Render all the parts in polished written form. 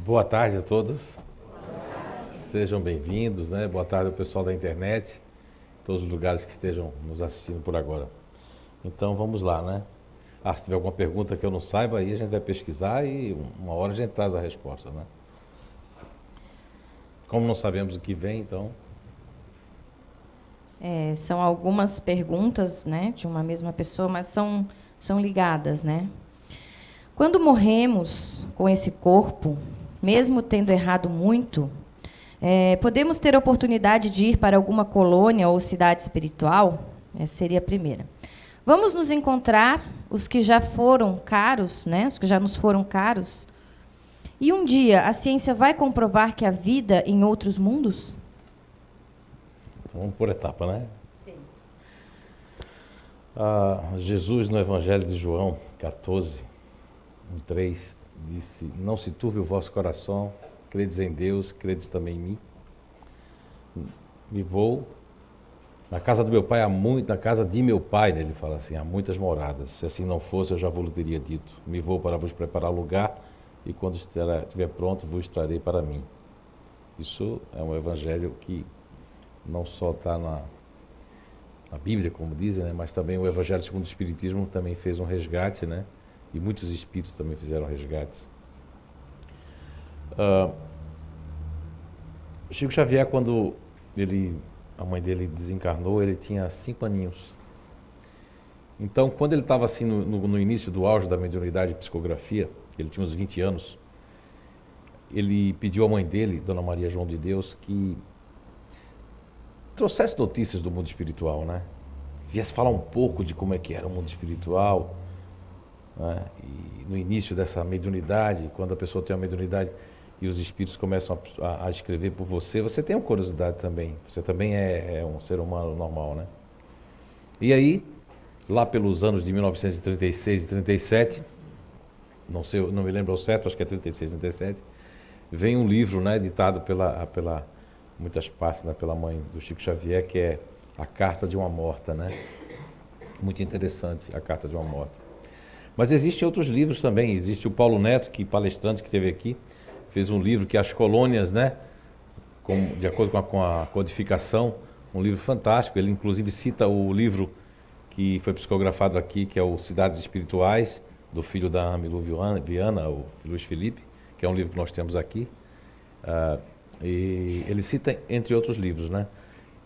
Boa tarde a todos. Sejam bem-vindos, né? Boa tarde ao pessoal da internet, todos os lugares que estejam nos assistindo por agora. Então vamos lá, né? Se tiver alguma pergunta que eu não saiba, aí a gente vai pesquisar e uma hora a gente traz a resposta, né? Como não sabemos o que vem, então... São algumas perguntas, né, de uma mesma pessoa, mas são ligadas, né? Quando morremos com esse corpo, mesmo tendo errado muito, podemos ter a oportunidade de ir para alguma colônia ou cidade espiritual? Essa seria a primeira. Vamos nos encontrar os que já foram caros, né, os que já nos foram caros? E um dia a ciência vai comprovar que há vida em outros mundos? Então, vamos por etapa, né? Sim. Jesus, no Evangelho de João 14, 3, disse: Não se turbe o vosso coração, credes em Deus, credes também em mim. Me vou. Na casa do meu pai há muito, na casa de meu pai, né, ele fala assim, há muitas moradas. Se assim não fosse, eu já vos teria dito. Me vou para vos preparar lugar, e quando estiver pronto, vos trarei para mim. Isso é um evangelho que não só está na Bíblia, como dizem, né, mas também o Evangelho segundo o Espiritismo também fez um resgate, né? E muitos espíritos também fizeram resgates. Chico Xavier, quando a mãe dele desencarnou, ele tinha 5 aninhos. Então, quando ele estava assim no início do auge da mediunidade e psicografia, ele tinha uns 20 anos, ele pediu à mãe dele, Dona Maria João de Deus, que trouxesse notícias do mundo espiritual, né? Viesse falar um pouco de como é que era o mundo espiritual, né? E no início dessa mediunidade, quando a pessoa tem uma mediunidade e os espíritos começam a escrever por você, você tem uma curiosidade também. Você também é um ser humano normal, né? E aí, lá pelos anos de 1936 e 37, não sei, não me lembro ao certo, acho que é 36 e 37, vem um livro, né, editado pela muitas partes, né, pela mãe do Chico Xavier, que é A Carta de uma Morta, né? Muito interessante, A Carta de uma Morta. Mas existem outros livros também. Existe o Paulo Neto, que palestrante que esteve aqui, fez um livro que é As Colônias, né? De acordo com a codificação, um livro fantástico. Ele inclusive cita o livro que foi psicografado aqui, que é o Cidades Espirituais, do filho da Amilu Viana, o Luiz Felipe, que é um livro que nós temos aqui. E ele cita entre outros livros, né?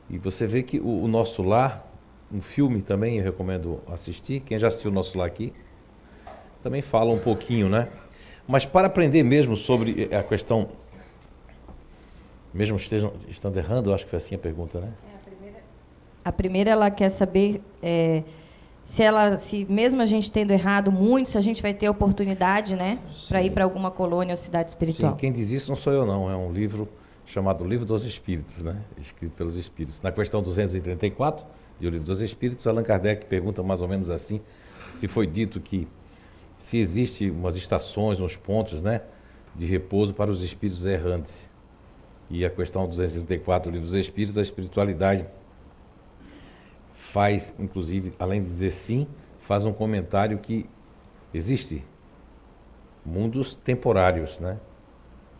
E você vê que o Nosso Lar, um filme também eu recomendo assistir. Quem já assistiu o Nosso Lar aqui, também fala um pouquinho, né? Mas para aprender mesmo sobre a questão, mesmo estando errando, eu acho que foi assim a pergunta, né? A primeira ela quer saber se mesmo a gente tendo errado muito, se a gente vai ter oportunidade, né, para ir para alguma colônia ou cidade espiritual. Sim, quem diz isso não sou eu não, é um livro chamado Livro dos Espíritos, né? Escrito pelos Espíritos. Na questão 234 do Livro dos Espíritos, Allan Kardec pergunta mais ou menos assim, se foi dito que se existe umas estações, uns pontos, né, de repouso para os espíritos errantes. E a questão 234 do Livro dos Espíritos, a espiritualidade faz, inclusive, além de dizer sim, faz um comentário que existe mundos temporários, né?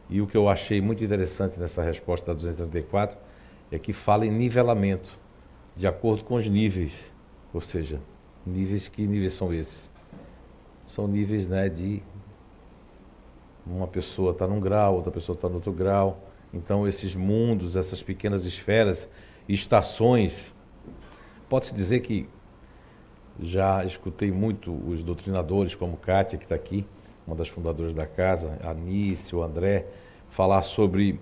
E o que eu achei muito interessante nessa resposta da 234 é que fala em nivelamento, de acordo com os níveis. Ou seja, que níveis são esses? São níveis, né, de uma pessoa está num grau, outra pessoa está no outro grau. Então, esses mundos, essas pequenas esferas, estações, pode-se dizer que já escutei muito os doutrinadores, como Kátia, que está aqui, uma das fundadoras da casa, a Anice, o André, falar sobre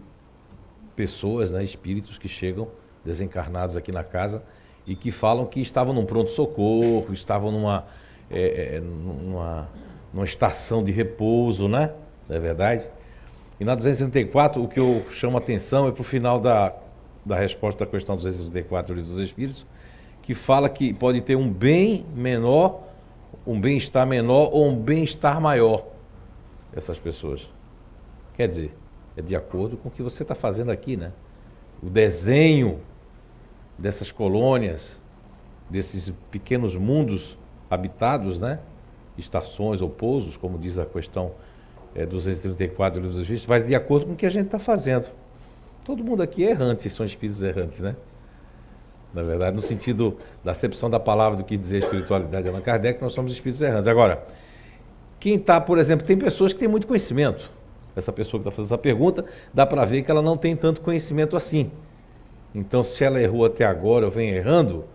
pessoas, né, espíritos que chegam desencarnados aqui na casa e que falam que estavam num pronto-socorro, estavam numa estação de repouso, né? Não é verdade? E na 234, o que eu chamo a atenção é para o final da resposta da questão 234 do Livro dos Espíritos, que fala que pode ter um bem menor, um bem-estar menor ou um bem-estar maior, essas pessoas. Quer dizer, é de acordo com o que você está fazendo aqui, né? O desenho dessas colônias, desses pequenos mundos habitados, né? Estações ou pousos, como diz a questão 234 do Livro dos Espíritos, vai de acordo com o que a gente está fazendo. Todo mundo aqui é errante, são espíritos errantes, né? Na verdade, no sentido da acepção da palavra do que dizer espiritualidade de Allan Kardec, nós somos espíritos errantes. Agora, quem está, por exemplo, tem pessoas que têm muito conhecimento. Essa pessoa que está fazendo essa pergunta, dá para ver que ela não tem tanto conhecimento assim. Então, se ela errou até agora ou vem errando,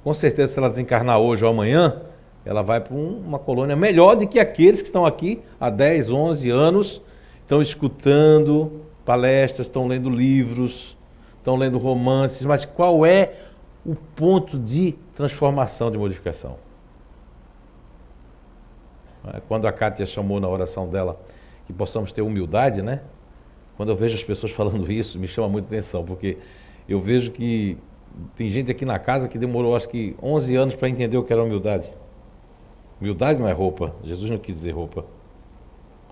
com certeza, se ela desencarnar hoje ou amanhã, ela vai para uma colônia melhor do que aqueles que estão aqui há 10, 11 anos, estão escutando palestras, estão lendo livros, estão lendo romances, mas qual é o ponto de transformação, de modificação? Quando a Kátia chamou na oração dela que possamos ter humildade, né? Quando eu vejo as pessoas falando isso, me chama muita atenção, porque eu vejo que tem gente aqui na casa que demorou, acho que 11 anos para entender o que era humildade. Humildade não é roupa, Jesus não quis dizer roupa.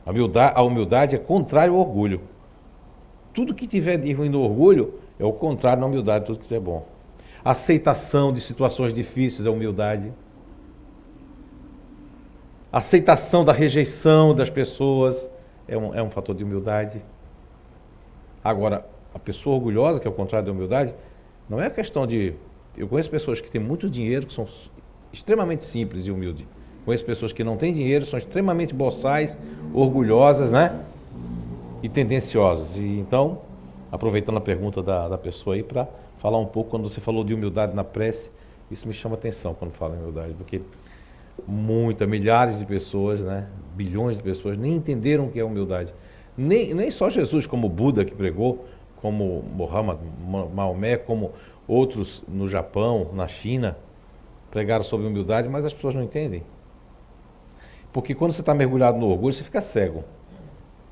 A humildade é contrário ao orgulho. Tudo que tiver de ruim no orgulho é o contrário da humildade, tudo que tiver bom. A aceitação de situações difíceis é humildade. A aceitação da rejeição das pessoas é um fator de humildade. Agora, a pessoa orgulhosa, que é o contrário da humildade, não é a questão de... Eu conheço pessoas que têm muito dinheiro, que são extremamente simples e humildes. Conheço pessoas que não têm dinheiro, são extremamente boçais, orgulhosas, né? E tendenciosas. E então, aproveitando a pergunta da pessoa aí, para falar um pouco, quando você falou de humildade na prece, isso me chama atenção quando falo em humildade, porque milhares de pessoas, né? Bilhões de pessoas nem entenderam o que é humildade. Nem só Jesus, como Buda que pregou, como Muhammad, Maomé, como outros no Japão, na China, pregaram sobre humildade, mas as pessoas não entendem. Porque quando você está mergulhado no orgulho, você fica cego.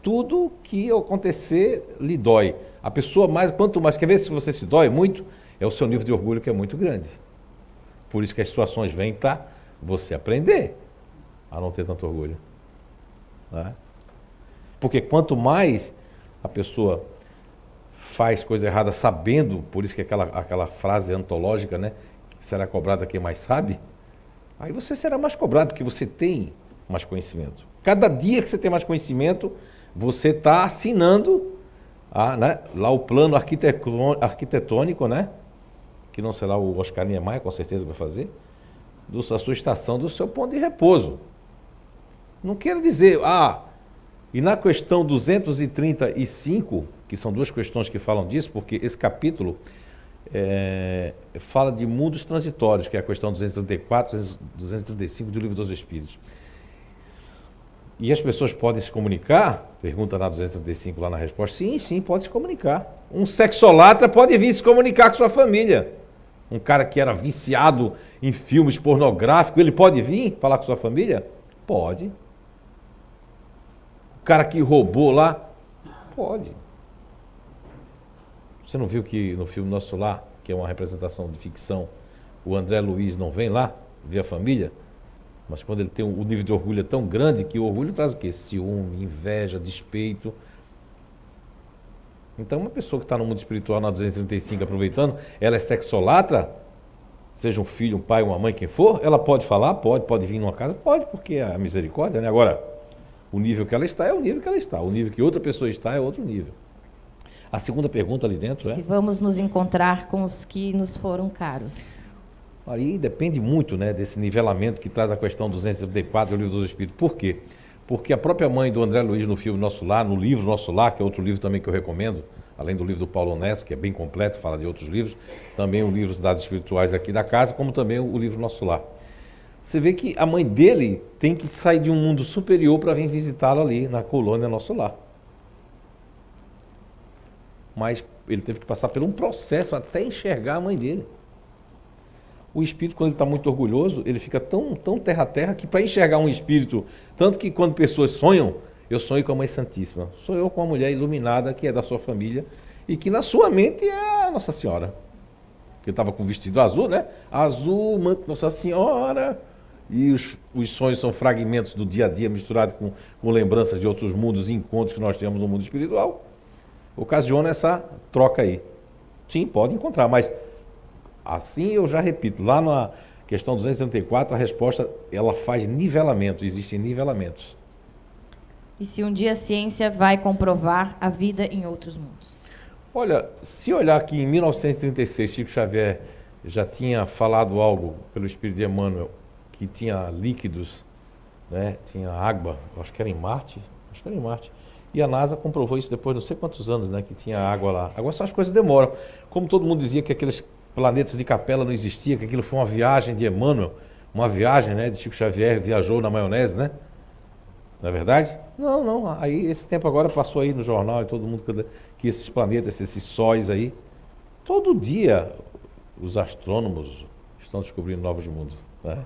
Tudo que acontecer lhe dói. A pessoa quanto mais, quer ver se você se dói muito, é o seu nível de orgulho que é muito grande. Por isso que as situações vêm para você aprender a não ter tanto orgulho. Né? Porque quanto mais a pessoa faz coisa errada sabendo, por isso que aquela frase antológica, né? Que será cobrado quem mais sabe, aí você será mais cobrado, porque você tem mais conhecimento. Cada dia que você tem mais conhecimento, você está assinando né, lá o plano arquitetônico, né? Que não será o Oscar Niemeyer, com certeza vai fazer, da sua estação, do seu ponto de repouso. Não quero dizer, e na questão 235, que são duas questões que falam disso, porque esse capítulo fala de mundos transitórios, que é a questão 234 e 235 do Livro dos Espíritos. E as pessoas podem se comunicar? Pergunta na 235 lá na resposta. Sim, pode se comunicar. Um sexolatra pode vir se comunicar com sua família. Um cara que era viciado em filmes pornográficos, ele pode vir falar com sua família? Pode. O cara que roubou lá? Pode. Você não viu que no filme Nosso Lar, que é uma representação de ficção, o André Luiz não vem lá ver a família? Mas quando ele tem o nível de orgulho é tão grande que o orgulho traz o quê? Ciúme, inveja, despeito. Então uma pessoa que está no mundo espiritual na 235 aproveitando, ela é sexolatra, seja um filho, um pai, uma mãe, quem for, ela pode falar, pode vir numa casa, pode, porque é a misericórdia, né? Agora, o nível que ela está é o nível que ela está, o nível que outra pessoa está é outro nível. A segunda pergunta ali dentro é... Se vamos nos encontrar com os que nos foram caros. Aí depende muito, né, desse nivelamento que traz a questão 234 do Livro dos Espíritos. Por quê? Porque a própria mãe do André Luiz no filme Nosso Lar, no livro Nosso Lar, que é outro livro também que eu recomendo, além do livro do Paulo Neto, que é bem completo, fala de outros livros, também o livro Cidades Espirituais aqui da casa, como também o livro Nosso Lar. Você vê que a mãe dele tem que sair de um mundo superior para vir visitá-lo ali na colônia Nosso Lar. Mas ele teve que passar por um processo até enxergar a mãe dele. O espírito, quando ele está muito orgulhoso, ele fica tão terra a terra que para enxergar um espírito, tanto que quando pessoas sonham, eu sonho com a Mãe Santíssima, sonhou com uma mulher iluminada que é da sua família e que na sua mente é a Nossa Senhora. Que ele estava com vestido azul, né? Azul, manto Nossa Senhora. E os sonhos são fragmentos do dia a dia misturados com lembranças de outros mundos e encontros que nós temos no mundo espiritual. Ocasiona essa troca aí. Sim, pode encontrar, mas assim eu já repito, lá na questão 234, a resposta ela faz nivelamento, existem nivelamentos. E se um dia a ciência vai comprovar a vida em outros mundos? Olha, se olhar que em 1936 Chico Xavier já tinha falado algo pelo Espírito de Emmanuel, que tinha líquidos, né, tinha água, acho que era em Marte, e a NASA comprovou isso depois de não sei quantos anos, né, que tinha água lá. Agora só as coisas demoram. Como todo mundo dizia que aqueles planetas de Capela não existiam, que aquilo foi uma viagem de Emmanuel, uma viagem, né, de Chico Xavier, viajou na maionese, né? Não é verdade? Não, não. Aí esse tempo agora passou aí no jornal e todo mundo que esses planetas, esses sóis aí, todo dia os astrônomos estão descobrindo novos mundos, né?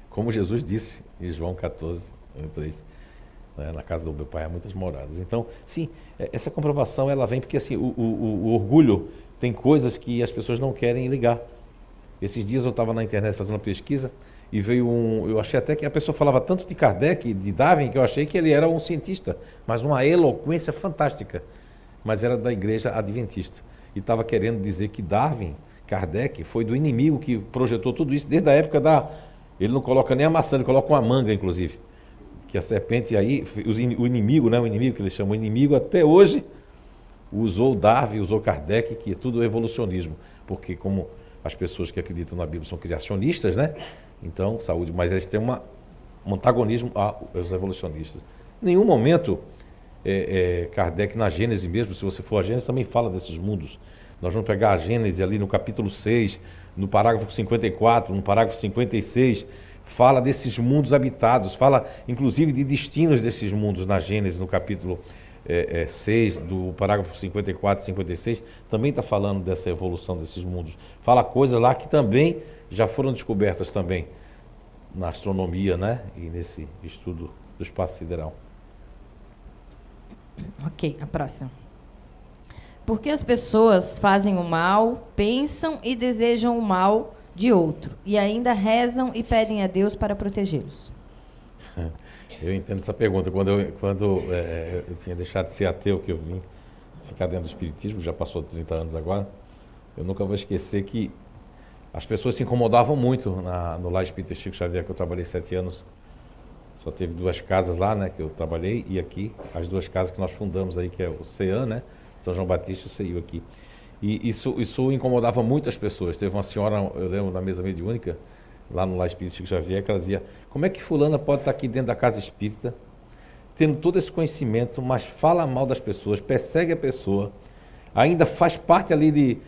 Como Jesus disse em João 14, 3, né? Na casa do meu pai há muitas moradas. Então, sim, essa comprovação ela vem porque assim, o orgulho tem coisas que as pessoas não querem ligar. Esses dias eu estava na internet fazendo uma pesquisa e veio eu achei até que a pessoa falava tanto de Kardec, de Darwin, que eu achei que ele era um cientista, mas uma eloquência fantástica. Mas era da igreja adventista. E estava querendo dizer que Darwin, Kardec, foi do inimigo que projetou tudo isso, desde a época da... Ele não coloca nem a maçã, ele coloca uma manga, inclusive. Que a serpente aí, o inimigo, né? O inimigo que eles chamam de inimigo, até hoje usou Darwin, usou Kardec, que é tudo evolucionismo. Porque como as pessoas que acreditam na Bíblia são criacionistas, né? Então, saúde, mas eles têm um antagonismo aos evolucionistas. Em nenhum momento, Kardec, na Gênese mesmo, se você for a Gênese, também fala desses mundos. Nós vamos pegar a Gênese ali no capítulo 6, no parágrafo 54, no parágrafo 56, fala desses mundos habitados, fala inclusive de destinos desses mundos na Gênese, no capítulo 6, do parágrafo 54 e 56, também está falando dessa evolução desses mundos. Fala coisas lá que também já foram descobertas também na astronomia, né? E nesse estudo do espaço sideral. Ok, a próxima. Por que as pessoas fazem o mal, pensam e desejam o mal de outro, e ainda rezam e pedem a Deus para protegê-los? Eu entendo essa pergunta. Quando eu tinha deixado de ser ateu, que eu vim ficar dentro do espiritismo, já passou de 30 anos agora, eu nunca vou esquecer que as pessoas se incomodavam muito no Lar Espírita Chico Xavier, que eu trabalhei 7 anos. Só teve 2 casas lá, né, que eu trabalhei, e aqui as 2 casas que nós fundamos aí, que é o CEAN, né, São João Batista e o CEIU aqui. E isso incomodava muito as pessoas. Teve uma senhora, eu lembro, na mesa mediúnica, lá no Lar Espírita Chico Xavier, que ela dizia: como é que fulana pode estar aqui dentro da casa espírita, tendo todo esse conhecimento, mas fala mal das pessoas, persegue a pessoa, ainda faz parte ali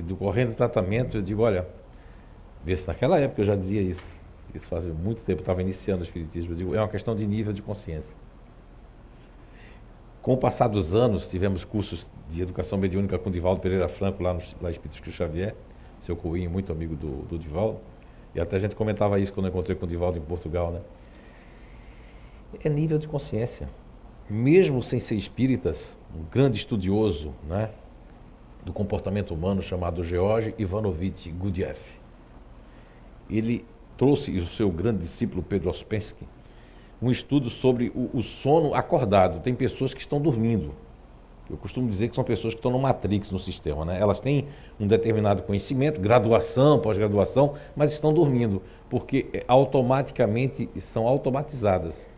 do correndo do tratamento? Eu digo, olha, vê se naquela época eu já dizia isso faz muito tempo, eu estava iniciando o espiritismo, eu digo, é uma questão de nível de consciência. Com o passar dos anos, tivemos cursos de educação mediúnica com o Divaldo Pereira Franco, lá no Espírito Chico Xavier, seu Coinho, muito amigo do Divaldo, e até a gente comentava isso quando eu encontrei com o Divaldo em Portugal, né? É nível de consciência. Mesmo sem ser espíritas, um grande estudioso, né, do comportamento humano chamado George Ivanovich Gurdjieff, ele trouxe, o seu grande discípulo Pedro Ouspensky, um estudo sobre o sono acordado. Tem pessoas que estão dormindo. Eu costumo dizer que são pessoas que estão no Matrix, no sistema, né? Elas têm um determinado conhecimento, graduação, pós-graduação, mas estão dormindo, porque automaticamente são automatizadas.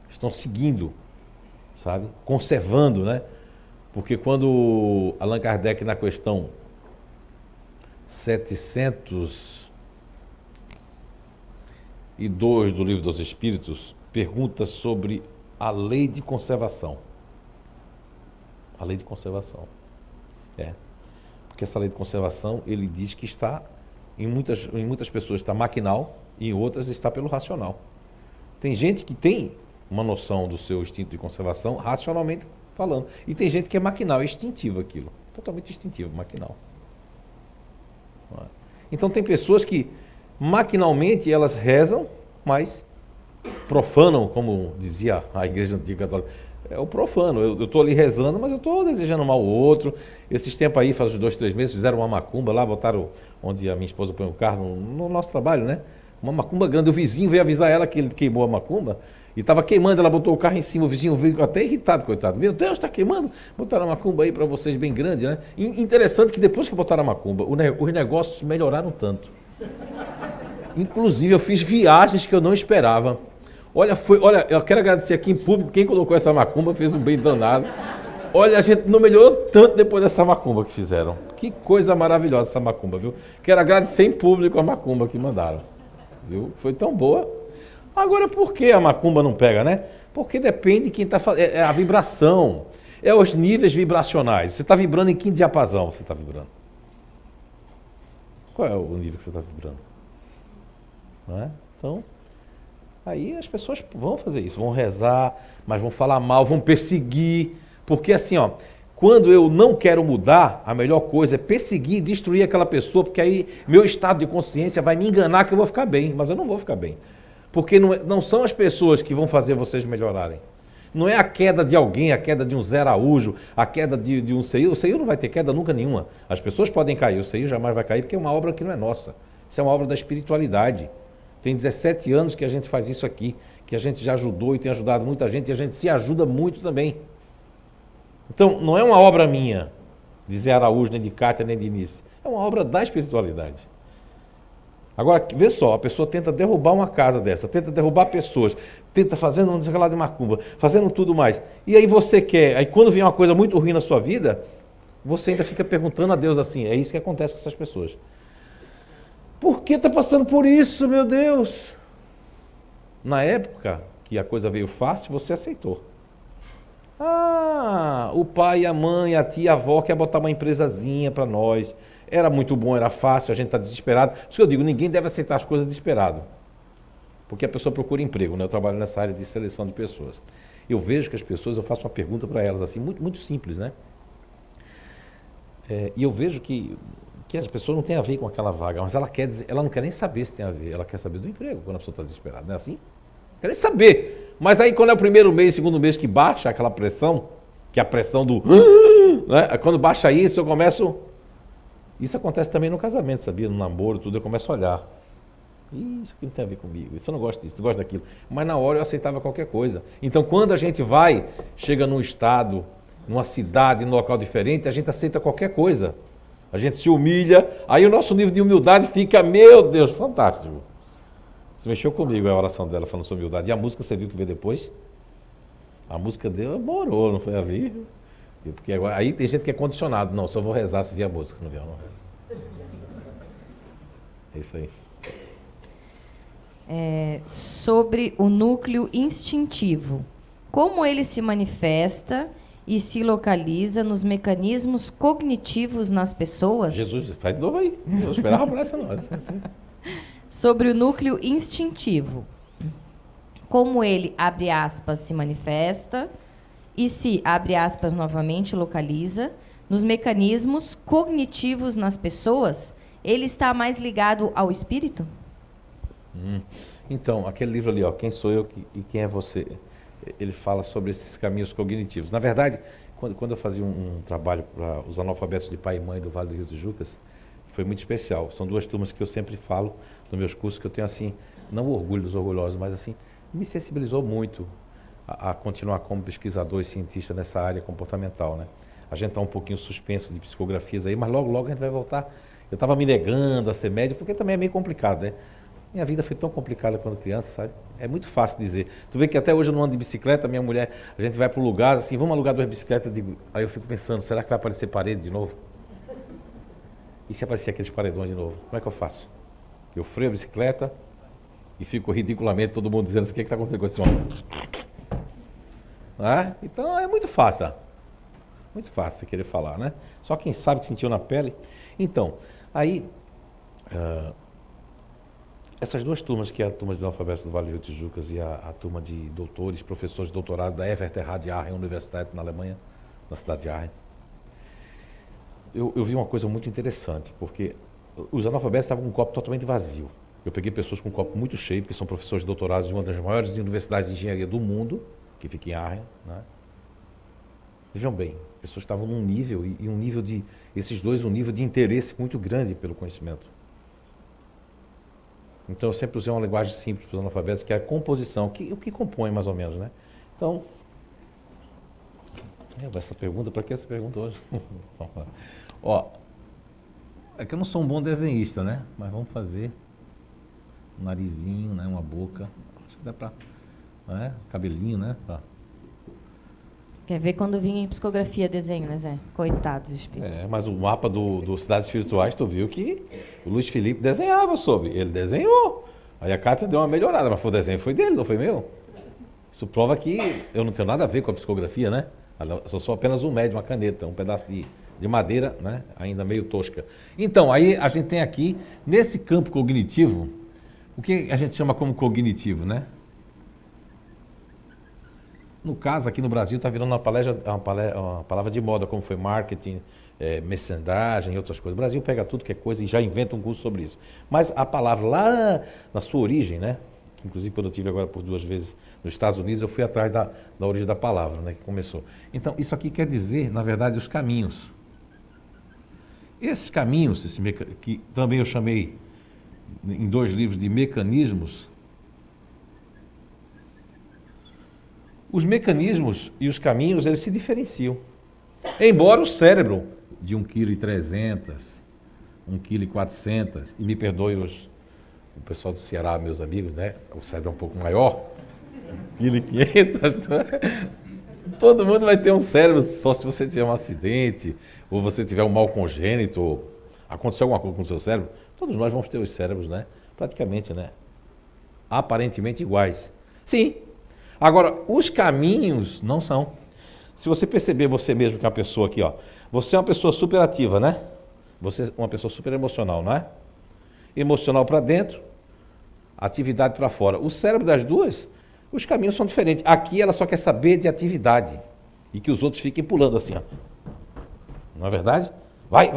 Estão seguindo, sabe? Conservando, né? Porque quando Allan Kardec, na questão 702 do Livro dos Espíritos, pergunta sobre a lei de conservação. A lei de conservação. Porque essa lei de conservação, ele diz que está, em muitas pessoas está maquinal e em outras está pelo racional. Tem gente que tem uma noção do seu instinto de conservação, racionalmente falando. E tem gente que é maquinal, é instintivo aquilo. Totalmente instintivo, maquinal. Então tem pessoas que maquinalmente elas rezam, mas profanam, como dizia a Igreja Antiga Católica. É o profano. Eu estou ali rezando, mas eu estou desejando mal ao outro. Esses tempos aí, faz uns 2, 3 meses, fizeram uma macumba lá, botaram onde a minha esposa põe o carro, no nosso trabalho, né? Uma macumba grande. O vizinho veio avisar ela que ele queimou a macumba e estava queimando. Ela botou o carro em cima, o vizinho veio até irritado, coitado. Meu Deus, está queimando. Botaram a macumba aí para vocês bem grande, né? E interessante que depois que botaram a macumba, os negócios melhoraram tanto. Inclusive, eu fiz viagens que eu não esperava. Olha, eu quero agradecer aqui em público, quem colocou essa macumba fez um bem danado. Olha, a gente não melhorou tanto depois dessa macumba que fizeram. Que coisa maravilhosa essa macumba, viu? Quero agradecer em público a macumba que mandaram. Viu? Foi tão boa. Agora, por que a macumba não pega, né? Porque depende de quem está fazendo. É a vibração. É os níveis vibracionais. Você está vibrando em que diapasão você está vibrando? Qual é o nível que você está vibrando? Não é? Então, aí as pessoas vão fazer isso. Vão rezar, mas vão falar mal, vão perseguir. Porque assim, ó, quando eu não quero mudar, a melhor coisa é perseguir e destruir aquela pessoa, porque aí meu estado de consciência vai me enganar que eu vou ficar bem, mas eu não vou ficar bem. Porque não são as pessoas que vão fazer vocês melhorarem. Não é a queda de alguém, a queda de um Zé Araújo, a queda de um Seio. O Seio não vai ter queda nunca nenhuma. As pessoas podem cair, o Seio jamais vai cair, porque é uma obra que não é nossa. Isso é uma obra da espiritualidade. Tem 17 anos que a gente faz isso aqui, que a gente já ajudou e tem ajudado muita gente, e a gente se ajuda muito também. Então, não é uma obra minha, de Zé Araújo, nem de Cátia, nem de Inice. É uma obra da espiritualidade. Agora, vê só, a pessoa tenta derrubar uma casa dessa, tenta derrubar pessoas, tenta fazendo um lá de macumba, fazendo tudo mais. E aí você quer, aí quando vem uma coisa muito ruim na sua vida, você ainda fica perguntando a Deus assim, é isso que acontece com essas pessoas. Por que está passando por isso, meu Deus? Na época que a coisa veio fácil, você aceitou. Ah, o pai, a mãe, a tia, a avó quer botar uma empresazinha para nós. Era muito bom, era fácil, a gente está desesperado. Por isso que eu digo, ninguém deve aceitar as coisas desesperado. Porque a pessoa procura emprego, né? Eu trabalho nessa área de seleção de pessoas. Eu vejo que as pessoas, eu faço uma pergunta para elas assim, muito, muito simples, né? E eu vejo que as pessoas não têm a ver com aquela vaga, mas ela quer dizer, ela não quer nem saber se tem a ver, ela quer saber do emprego quando a pessoa está desesperada, não é assim? Quer nem saber. Mas aí quando é o primeiro mês, segundo mês que baixa aquela pressão, que é a pressão do... Né? Quando baixa isso, eu começo... Isso acontece também no casamento, sabia? No namoro, tudo, eu começo a olhar. Isso aqui não tem a ver comigo, isso eu não gosto disso, não gosto daquilo. Mas na hora eu aceitava qualquer coisa. Então quando a gente vai, chega num estado, numa cidade, num local diferente, a gente aceita qualquer coisa. A gente se humilha, aí o nosso nível de humildade fica, meu Deus, fantástico. Você mexeu comigo a oração dela falando sobre humildade. E a música você viu que veio depois? A música dela morou, não foi a ver? Porque agora, aí tem gente que é condicionado. Não, só vou rezar se vier a música, se não vier, eu não rezo. É isso aí. Sobre o núcleo instintivo. Como ele se manifesta e se localiza nos mecanismos cognitivos nas pessoas? Jesus, faz de novo aí. Eu esperava por essa não. Sobre o núcleo instintivo. Como ele, abre aspas, se manifesta e se, abre aspas, novamente, localiza nos mecanismos cognitivos nas pessoas, ele está mais ligado ao espírito? Então, aquele livro ali, ó, Quem Sou Eu e Quem é Você? Ele fala sobre esses caminhos cognitivos. Na verdade, quando eu fazia um trabalho para os analfabetos de pai e mãe do Vale do Rio dos Jucas, foi muito especial. São duas turmas que eu sempre falo nos meus cursos, que eu tenho assim, não orgulho dos orgulhosos, mas assim, me sensibilizou muito a continuar como pesquisador e cientista nessa área comportamental, né? A gente está um pouquinho suspenso de psicografias aí, mas logo, logo a gente vai voltar. Eu estava me negando a ser médico, porque também é meio complicado, né? Minha vida foi tão complicada quando criança, sabe? É muito fácil dizer. Tu vê que até hoje eu não ando de bicicleta, minha mulher, a gente vai para o lugar, assim, vamos alugar 2 bicicletas, aí eu fico pensando, será que vai aparecer parede de novo? E se aparecer aqueles paredões de novo? Como é que eu faço? Eu freio a bicicleta e fico ridiculamente todo mundo dizendo, o que está acontecendo com esse homem? Então é muito fácil, muito fácil você querer falar, né? Só quem sabe que sentiu na pele. Então, aí... essas duas turmas, que é a turma de analfabetos do Vale do Rio dos Jucas e a turma de doutores, professores de doutorado da Everterrad Aachen Universität na Alemanha, na cidade de Aachen, eu vi uma coisa muito interessante, porque os analfabetos estavam com um copo totalmente vazio. Eu peguei pessoas com um copo muito cheio, porque são professores de doutorado de uma das maiores universidades de engenharia do mundo, que fica em Aachen, né? Vejam bem, pessoas estavam num nível, e um nível de, esses dois, um nível de interesse muito grande pelo conhecimento. Então eu sempre usei uma linguagem simples para os analfabetos, que é a composição, o que compõe mais ou menos, né? Então, essa pergunta, para que essa pergunta hoje? Ó, é que eu não sou um bom desenhista, né? Mas vamos fazer um narizinho, né? Uma boca. Acho que dá para né? Cabelinho, né? Tá. Quer ver quando vinha em psicografia desenho, né, Zé? Coitados espíritos. Mas o mapa do Cidades Espirituais, tu viu que o Luiz Felipe desenhava sobre. Ele desenhou. Aí a Cátia deu uma melhorada, mas o desenho foi dele, não foi meu. Isso prova que eu não tenho nada a ver com a psicografia, né? Eu sou apenas um médium, uma caneta, um pedaço de madeira, né? Ainda meio tosca. Então, aí a gente tem aqui, nesse campo cognitivo, o que a gente chama como cognitivo, né? No caso, aqui no Brasil, está virando uma palavra de moda, como foi marketing, messagem e outras coisas. O Brasil pega tudo que é coisa e já inventa um curso sobre isso. Mas a palavra lá na sua origem, né? Que inclusive quando eu estive agora por 2 vezes nos Estados Unidos, eu fui atrás da origem da palavra, né? Que começou. Então, isso aqui quer dizer, na verdade, os caminhos. Esses caminhos, que também eu chamei em 2 livros de mecanismos. Os mecanismos e os caminhos, eles se diferenciam. Embora o cérebro de 1,3 kg, 1,4 kg, e me perdoe o pessoal do Ceará, meus amigos, né? O cérebro é um pouco maior, 1,5 kg. Todo mundo vai ter um cérebro, só se você tiver um acidente, ou você tiver um mal congênito, ou aconteceu alguma coisa com o seu cérebro. Todos nós vamos ter os cérebros, né? Praticamente, né? Aparentemente iguais. Sim. Agora, os caminhos não são. Se você perceber você mesmo que é uma pessoa aqui, ó, você é uma pessoa super ativa, né? Você é uma pessoa super emocional, não é? Emocional para dentro, atividade para fora. O cérebro das duas, os caminhos são diferentes. Aqui ela só quer saber de atividade e que os outros fiquem pulando assim, ó. Não é verdade? Vai.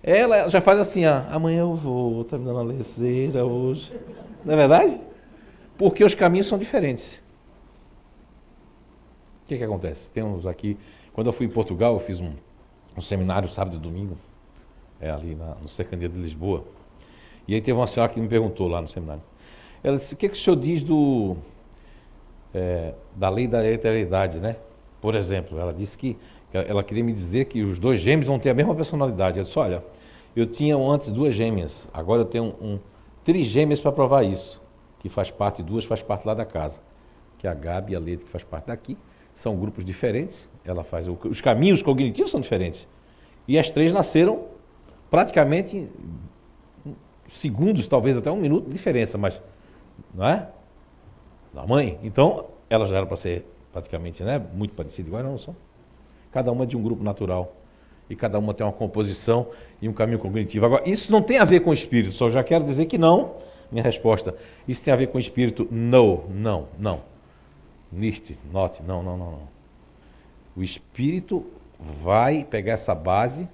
Ela já faz assim, ó, amanhã eu vou, tá me dando uma leseira hoje. Não é verdade? Porque os caminhos são diferentes. O que acontece? Temos aqui, quando eu fui em Portugal, eu fiz um seminário sábado e domingo, ali no Cercania de Lisboa. E aí teve uma senhora que me perguntou lá no seminário. Ela disse, o que o senhor diz da lei da eternidade, né? Por exemplo, ela disse que ela queria me dizer que os 2 gêmeos vão ter a mesma personalidade. Eu disse, olha, eu tinha antes 2 gêmeas, agora eu tenho 3 gêmeas para provar isso. Que faz parte, 2 faz parte lá da casa, que é a Gabi e a Leite, que faz parte daqui, são grupos diferentes, ela faz, os caminhos cognitivos são diferentes, e as 3 nasceram praticamente segundos, talvez até 1 minuto de diferença, mas, não é? Da mãe, então, elas já eram para ser praticamente, né, muito parecidas, igual não são, cada uma é de um grupo natural, e cada uma tem uma composição e um caminho cognitivo. Agora, isso não tem a ver com o espírito, só já quero dizer que não. Minha resposta, isso tem a ver com o espírito? Não. Nicht, not, não. O espírito vai pegar essa base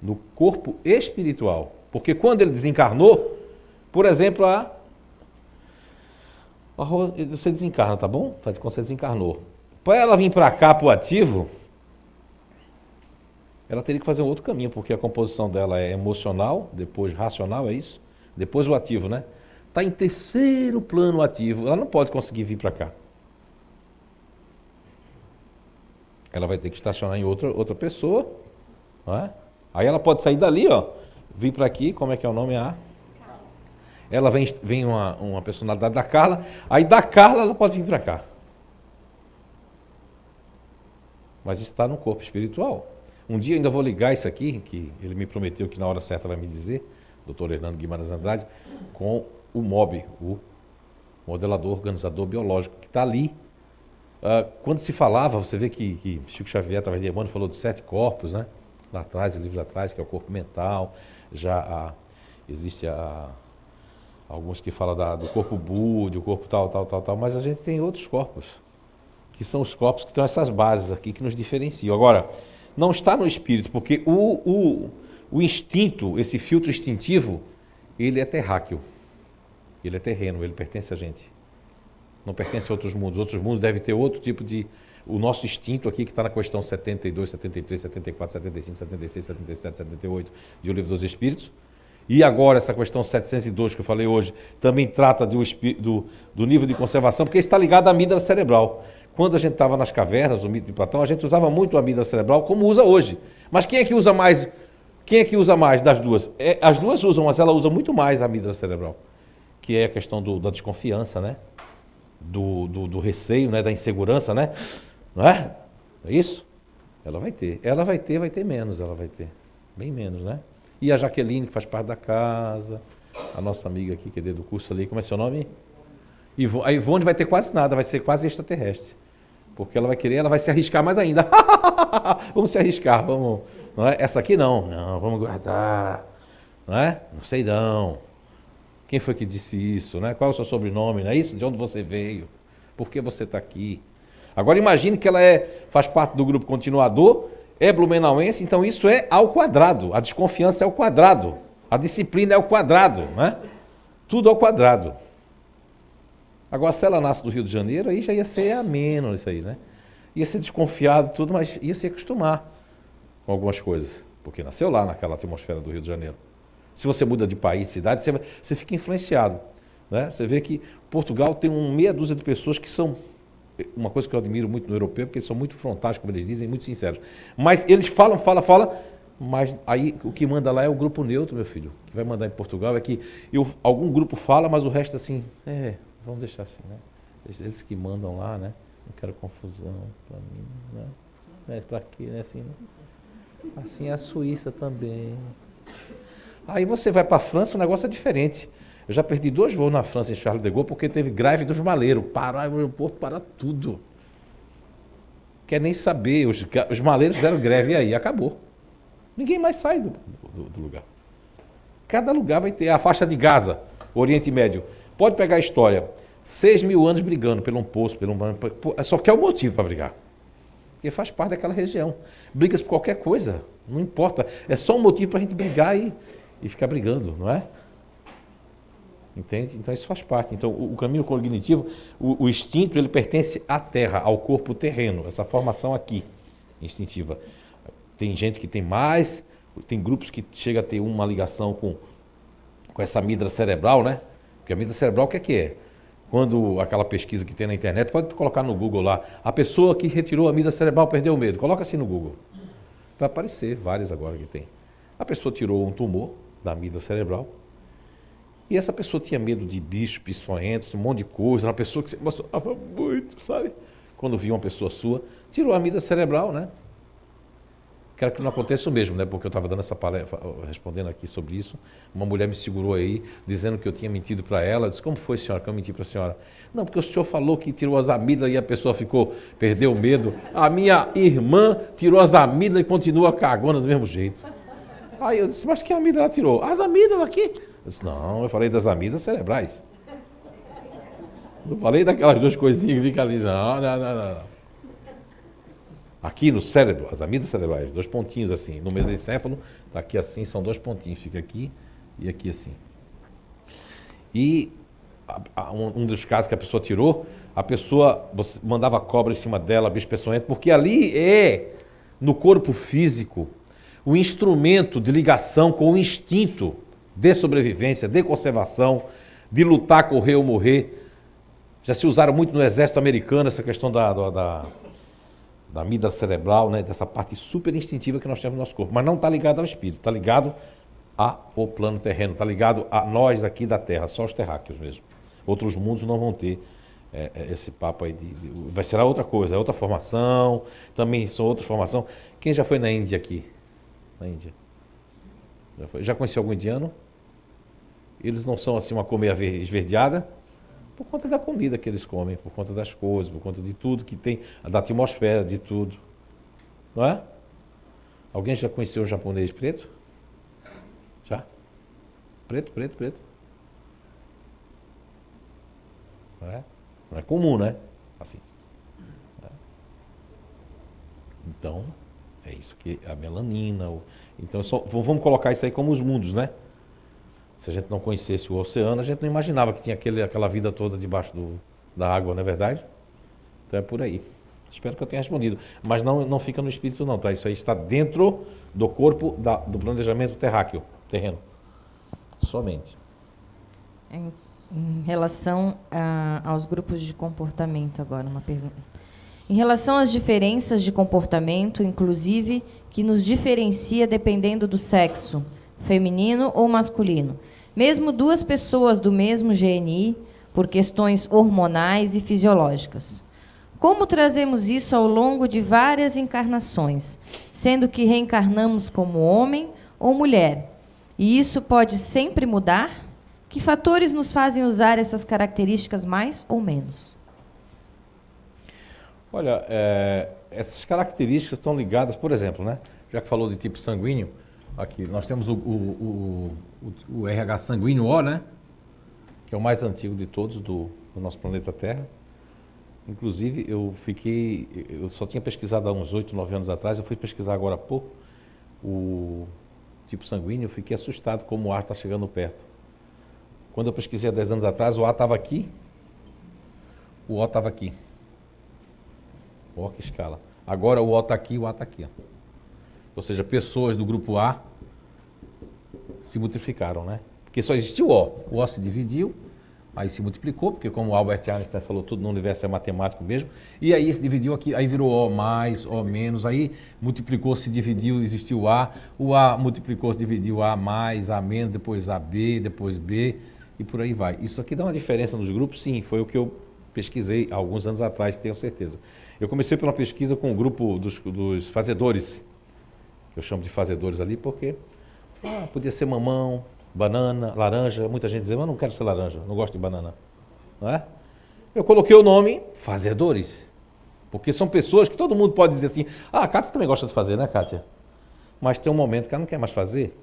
no corpo espiritual. Porque quando ele desencarnou, por exemplo, você desencarna, tá bom? Faz quando você desencarnou. Para ela vir para cá, para o ativo, ela teria que fazer um outro caminho, porque a composição dela é emocional, depois racional, é isso? Depois o ativo, né? Está em 3º plano ativo, ela não pode conseguir vir para cá. Ela vai ter que estacionar em outra pessoa, não é? Aí ela pode sair dali, ó, vir para aqui, como é que é o nome? Ela vem uma personalidade da Carla, aí da Carla ela pode vir para cá. Mas está no corpo espiritual. Um dia eu ainda vou ligar isso aqui, que ele me prometeu que na hora certa vai me dizer, Dr. Hernando Guimarães Andrade, com o MOB, o modelador, organizador biológico, que está ali. Quando se falava, você vê que Chico Xavier, através de Emmanuel, falou de 7 corpos, né? Lá atrás, o livro lá atrás, que é o corpo mental, existe alguns que falam do corpo búdio, o corpo tal, mas a gente tem outros corpos, que são os corpos que têm essas bases aqui que nos diferenciam. Agora, não está no espírito, porque o instinto, esse filtro instintivo, ele é terráqueo. Ele é terreno, ele pertence a gente. Não pertence a outros mundos. Outros mundos devem ter outro tipo de... O nosso instinto aqui, que está na questão 72, 73, 74, 75, 76, 77, 78 de O Livro dos Espíritos. E agora essa questão 702 que eu falei hoje, também trata do nível de conservação, porque está ligado à amígdala cerebral. Quando a gente estava nas cavernas, o mito de Platão, a gente usava muito a amígdala cerebral, como usa hoje. Mas quem é que usa mais? Quem é que usa mais das duas? As duas usam, mas ela usa muito mais a amígdala cerebral, que é a questão da desconfiança, né? do receio, né? Da insegurança, né? Não é? É isso? Ela vai ter. Vai ter menos, ela vai ter. Bem menos, né? E a Jaqueline, que faz parte da casa, a nossa amiga aqui, que é do curso ali, como é seu nome? A Ivone vai ter quase nada, vai ser quase extraterrestre. Porque ela vai se arriscar mais ainda. Vamos se arriscar, vamos. Não é? Essa aqui não, vamos guardar. Não é? Não sei não. Quem foi que disse isso, né? Qual é o seu sobrenome, não é isso? De onde você veio? Por que você está aqui? Agora imagine que ela faz parte do grupo continuador, é blumenauense, então isso é ao quadrado. A desconfiança é ao quadrado. A disciplina é ao quadrado, né? Tudo ao quadrado. Agora, se ela nasce do Rio de Janeiro, aí já ia ser ameno isso aí, né? Ia ser desconfiado tudo, mas ia se acostumar com algumas coisas. Porque nasceu lá naquela atmosfera do Rio de Janeiro. Se você muda de país, cidade, você fica influenciado, né? Você vê que Portugal tem meia dúzia de pessoas que são... Uma coisa que eu admiro muito no europeu, porque eles são muito frontais, como eles dizem, muito sinceros. Mas eles falam, mas aí o que manda lá é o grupo neutro, meu filho. O que vai mandar em Portugal é que algum grupo fala, mas o resto assim, vamos deixar assim, né? Eles que mandam lá, né? Não quero confusão para mim, né? Para quê, né? Assim é a Suíça também. Aí você vai para a França, o negócio é diferente. Eu já perdi 2 voos na França, em Charles de Gaulle, porque teve greve dos maleiros. Parar o aeroporto, parar tudo. Quer nem saber. Os maleiros fizeram greve e aí acabou. Ninguém mais sai do lugar. Cada lugar vai ter. A faixa de Gaza, Oriente Médio. Pode pegar a história. 6.000 anos brigando por um poço, só quer o motivo para brigar. Porque faz parte daquela região. Briga-se por qualquer coisa. Não importa. É só um motivo para a gente brigar e ficar brigando, não é? Entende? Então isso faz parte. Então o caminho cognitivo, o instinto, ele pertence à terra, ao corpo terreno, essa formação aqui, instintiva. Tem gente que tem mais, tem grupos que chega a ter uma ligação com essa amígdala cerebral, né? Porque a amígdala cerebral o que é? Quando aquela pesquisa que tem na internet, pode colocar no Google lá, a pessoa que retirou a amígdala cerebral perdeu o medo. Coloca assim no Google. Vai aparecer vários agora que tem. A pessoa tirou um tumor da amígdala cerebral. E essa pessoa tinha medo de bichos peçonhentos, um monte de coisa, uma pessoa que se emocionava muito, sabe? Quando via uma pessoa sua, tirou a amígdala cerebral, né? Quero que não aconteça o mesmo, né? Porque eu estava dando essa palestra, respondendo aqui sobre isso, uma mulher me segurou aí, dizendo que eu tinha mentido para ela. Eu disse, como foi, senhora, que eu menti para a senhora? Não, porque o senhor falou que tirou as amígdalas e a pessoa perdeu o medo. A minha irmã tirou as amígdalas e continua cagona do mesmo jeito. Aí eu disse, mas que amígdala ela tirou? As amígdalas aqui. Eu disse, não, eu falei das amígdalas cerebrais. Não falei daquelas 2 coisinhas que ficam ali, não. Aqui no cérebro, as amígdalas cerebrais, 2 pontinhos assim. No mesencéfalo, tá aqui assim, são 2 pontinhos. Fica aqui e aqui assim. E um dos casos que a pessoa tirou, a pessoa mandava cobra em cima dela, bicho peçonhento, porque ali no corpo físico, o instrumento de ligação com o instinto de sobrevivência, de conservação, de lutar, correr ou morrer. Já se usaram muito no exército americano essa questão da amígdala cerebral, né? Dessa parte super instintiva que nós temos no nosso corpo. Mas não está ligado ao espírito, está ligado ao plano terreno, está ligado a nós aqui da Terra, só os terráqueos mesmo. Outros mundos não vão ter esse papo aí vai ser outra coisa, é outra formação, também são outra formação. Quem já foi na Índia aqui? Na Índia? Já conheceu algum indiano? Eles não são assim uma cor meio esverdeada? Por conta da comida que eles comem, por conta das coisas, por conta de tudo que tem, da atmosfera, de tudo. Não é? Alguém já conheceu o japonês preto? Já? Preto. Não é comum, né? Assim. Então, é isso que a melanina. Então, vamos colocar isso aí como os mundos, né? Se a gente não conhecesse o oceano, a gente não imaginava que tinha aquela vida toda debaixo da água, não é verdade? Então é por aí. Espero que eu tenha respondido. Mas não fica no espírito não, tá? Isso aí está dentro do corpo do planejamento terreno. Somente. Em relação aos grupos de comportamento agora, uma pergunta. Em relação às diferenças de comportamento, inclusive, que nos diferencia dependendo do sexo, feminino ou masculino. Mesmo 2 pessoas do mesmo GNI por questões hormonais e fisiológicas. Como trazemos isso ao longo de várias encarnações, sendo que reencarnamos como homem ou mulher? E isso pode sempre mudar? Que fatores nos fazem usar essas características mais ou menos? Olha, essas características estão ligadas, por exemplo, né? Já que falou de tipo sanguíneo, aqui nós temos o RH sanguíneo O, né? Que é o mais antigo de todos do nosso planeta Terra. Inclusive, eu só tinha pesquisado há uns 8, 9 anos atrás, eu fui pesquisar agora há pouco o tipo sanguíneo, eu fiquei assustado como o ar está chegando perto. Quando eu pesquisei há 10 anos atrás, o A estava aqui, o O estava aqui. Ó, que escala. Agora o O está aqui, o A está aqui. Ó. Ou seja, pessoas do grupo A se multiplicaram, né? Porque só existiu o O se dividiu, aí se multiplicou, porque como o Albert Einstein falou, tudo no universo é matemático mesmo, e aí se dividiu aqui, aí virou O mais, O menos, aí multiplicou, se dividiu, existiu o A multiplicou, se dividiu, A mais, A menos, depois AB, depois B, e por aí vai. Isso aqui dá uma diferença nos grupos? Sim, foi o que eu pesquisei há alguns anos atrás, tenho certeza. Eu comecei pela pesquisa com o grupo dos fazedores, que eu chamo de fazedores ali, porque podia ser mamão, banana, laranja. Muita gente dizia, mas eu não quero ser laranja, não gosto de banana. Não é? Eu coloquei o nome fazedores, porque são pessoas que todo mundo pode dizer assim, a Kátia também gosta de fazer, né, Kátia? Mas tem um momento que ela não quer mais fazer.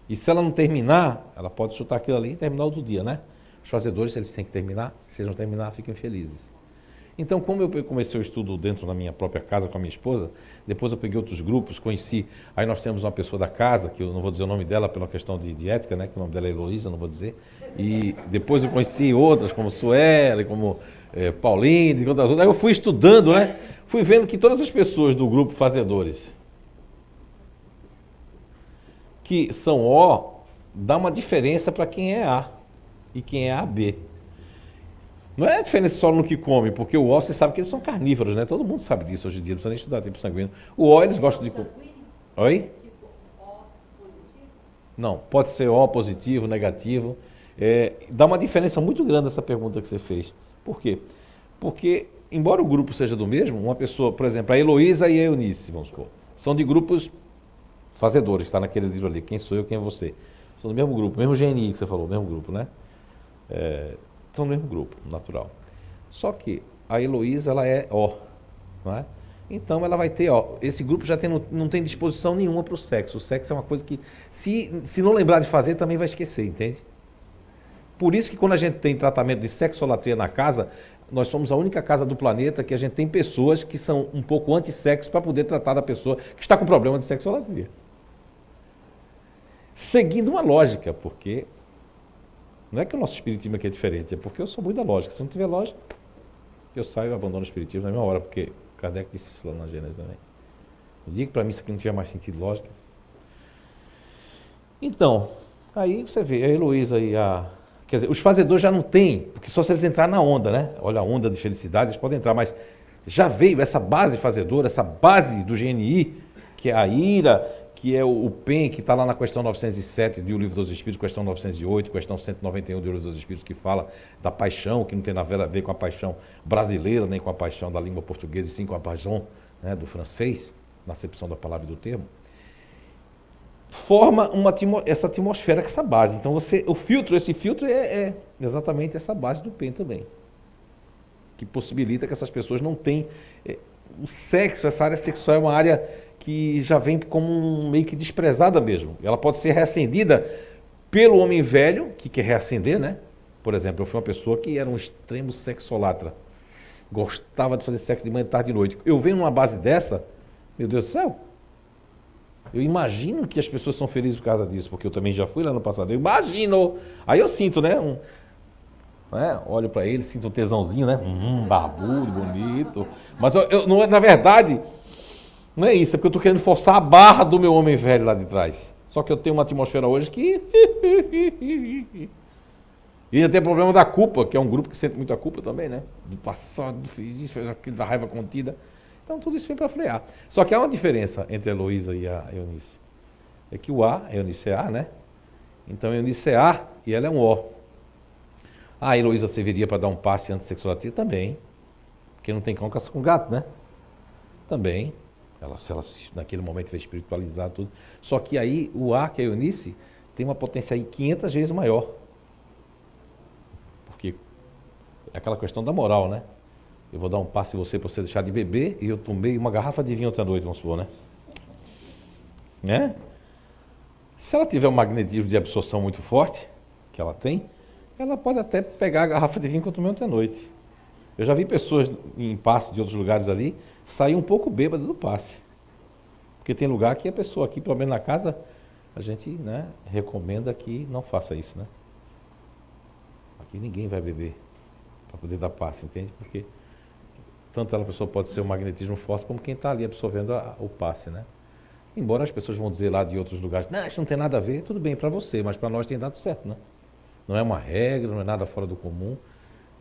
E se ela não terminar, ela pode chutar aquilo ali e terminar outro dia, né? Os fazedores, eles têm que terminar, se eles não terminar, fiquem felizes. Então, como eu comecei o estudo dentro da minha própria casa com a minha esposa, depois eu peguei outros grupos, conheci, aí nós temos uma pessoa da casa, que eu não vou dizer o nome dela pela questão de ética, né, que o nome dela é Heloísa, não vou dizer, e depois eu conheci outras, como Sueli, como Pauline, e outras outras, aí eu fui estudando, né, fui vendo que todas as pessoas do grupo fazedores, que são O, dá uma diferença para quem é A e quem é AB. Não é a diferença só no que come, porque o O, você sabe que eles são carnívoros, né? Todo mundo sabe disso hoje em dia, não precisa nem estudar tipo sanguíneo. O O, eles gostam de comer. Oi? Tipo O positivo? Não, pode ser O positivo, negativo. Dá uma diferença muito grande essa pergunta que você fez. Por quê? Porque, embora o grupo seja do mesmo, uma pessoa, por exemplo, a Heloísa e a Eunice, vamos supor, são de grupos fazedores, está naquele livro ali, quem sou eu, quem é você. São do mesmo grupo, mesmo GNI que você falou, mesmo grupo, né? Estão no mesmo grupo, natural. Só que a Heloísa, ela é O, não é? Então ela vai ter, esse grupo já não tem disposição nenhuma para o sexo. O sexo é uma coisa que, se não lembrar de fazer, também vai esquecer, entende? Por isso que quando a gente tem tratamento de sexolatria na casa, nós somos a única casa do planeta que a gente tem pessoas que são um pouco anti-sexo para poder tratar da pessoa que está com problema de sexolatria. Seguindo uma lógica, porque não é que o nosso espiritismo aqui é diferente, é porque eu sou muito da lógica. Se não tiver lógica, eu saio e abandono o espiritismo na mesma hora, porque Kardec disse isso lá na Gênesis também. No dia que para mim isso aqui não tiver mais sentido lógica. Então, aí você vê, a Heloísa e a... Quer dizer, os fazedores já não têm, porque só se eles entrarem na onda, né? Olha a onda de felicidade, eles podem entrar, mas já veio essa base fazedora, essa base do GNI, que é a ira, que é o PEN, que está lá na questão 907 do Livro dos Espíritos, questão 908, questão 191 do Livro dos Espíritos, que fala da paixão, que não tem nada a ver com a paixão brasileira, nem com a paixão da língua portuguesa, e sim com a paixão, né, do francês, na acepção da palavra e do termo, forma essa atmosfera com essa base. Então esse filtro é exatamente essa base do PEN também, que possibilita que essas pessoas não tenham... o sexo, essa área sexual é uma área que já vem como meio que desprezada mesmo. Ela pode ser reacendida pelo homem velho, que quer reacender, né? Por exemplo, eu fui uma pessoa que era um extremo sexolatra. Gostava de fazer sexo de manhã, de tarde e de noite. Eu venho numa base dessa, meu Deus do céu, eu imagino que as pessoas são felizes por causa disso, porque eu também já fui lá no passado. Eu imagino. Aí eu sinto, né? Olho para ele, sinto um tesãozinho, né? Barbudo, bonito. Mas eu não, na verdade... Não é isso, é porque eu estou querendo forçar a barra do meu homem velho lá de trás. Só que eu tenho uma atmosfera hoje que... E ainda tem o problema da culpa, que é um grupo que sente muita culpa também, né? Do passado, fiz isso, fez aquilo, da raiva contida. Então tudo isso vem para frear. Só que há uma diferença entre a Heloísa e a Eunice. É que o A, a Eunice é A, né? Então a Eunice é A e ela é um O. A Heloísa serviria para dar um passe antissexual também. Porque não tem cão, caça com gato, né? Também. Se ela naquele momento vai espiritualizar tudo. Só que aí o ar, que é a Eunice, tem uma potência aí 500 vezes maior. Porque é aquela questão da moral, né? Eu vou dar um passe em você para você deixar de beber e eu tomei uma garrafa de vinho outra noite, vamos supor, né? Né? Se ela tiver um magnetismo de absorção muito forte, que ela tem, ela pode até pegar a garrafa de vinho que eu tomei ontem à noite. Eu já vi pessoas em passe de outros lugares ali sair um pouco bêbada do passe. Porque tem lugar que a pessoa aqui, pelo menos na casa, a gente, né, recomenda que não faça isso, né? Aqui ninguém vai beber para poder dar passe, entende? Porque tanto a pessoa pode ser um magnetismo forte como quem está ali absorvendo o passe, né? Embora as pessoas vão dizer lá de outros lugares, não, isso não tem nada a ver, tudo bem para você, mas para nós tem dado certo, né? Não é uma regra, não é nada fora do comum,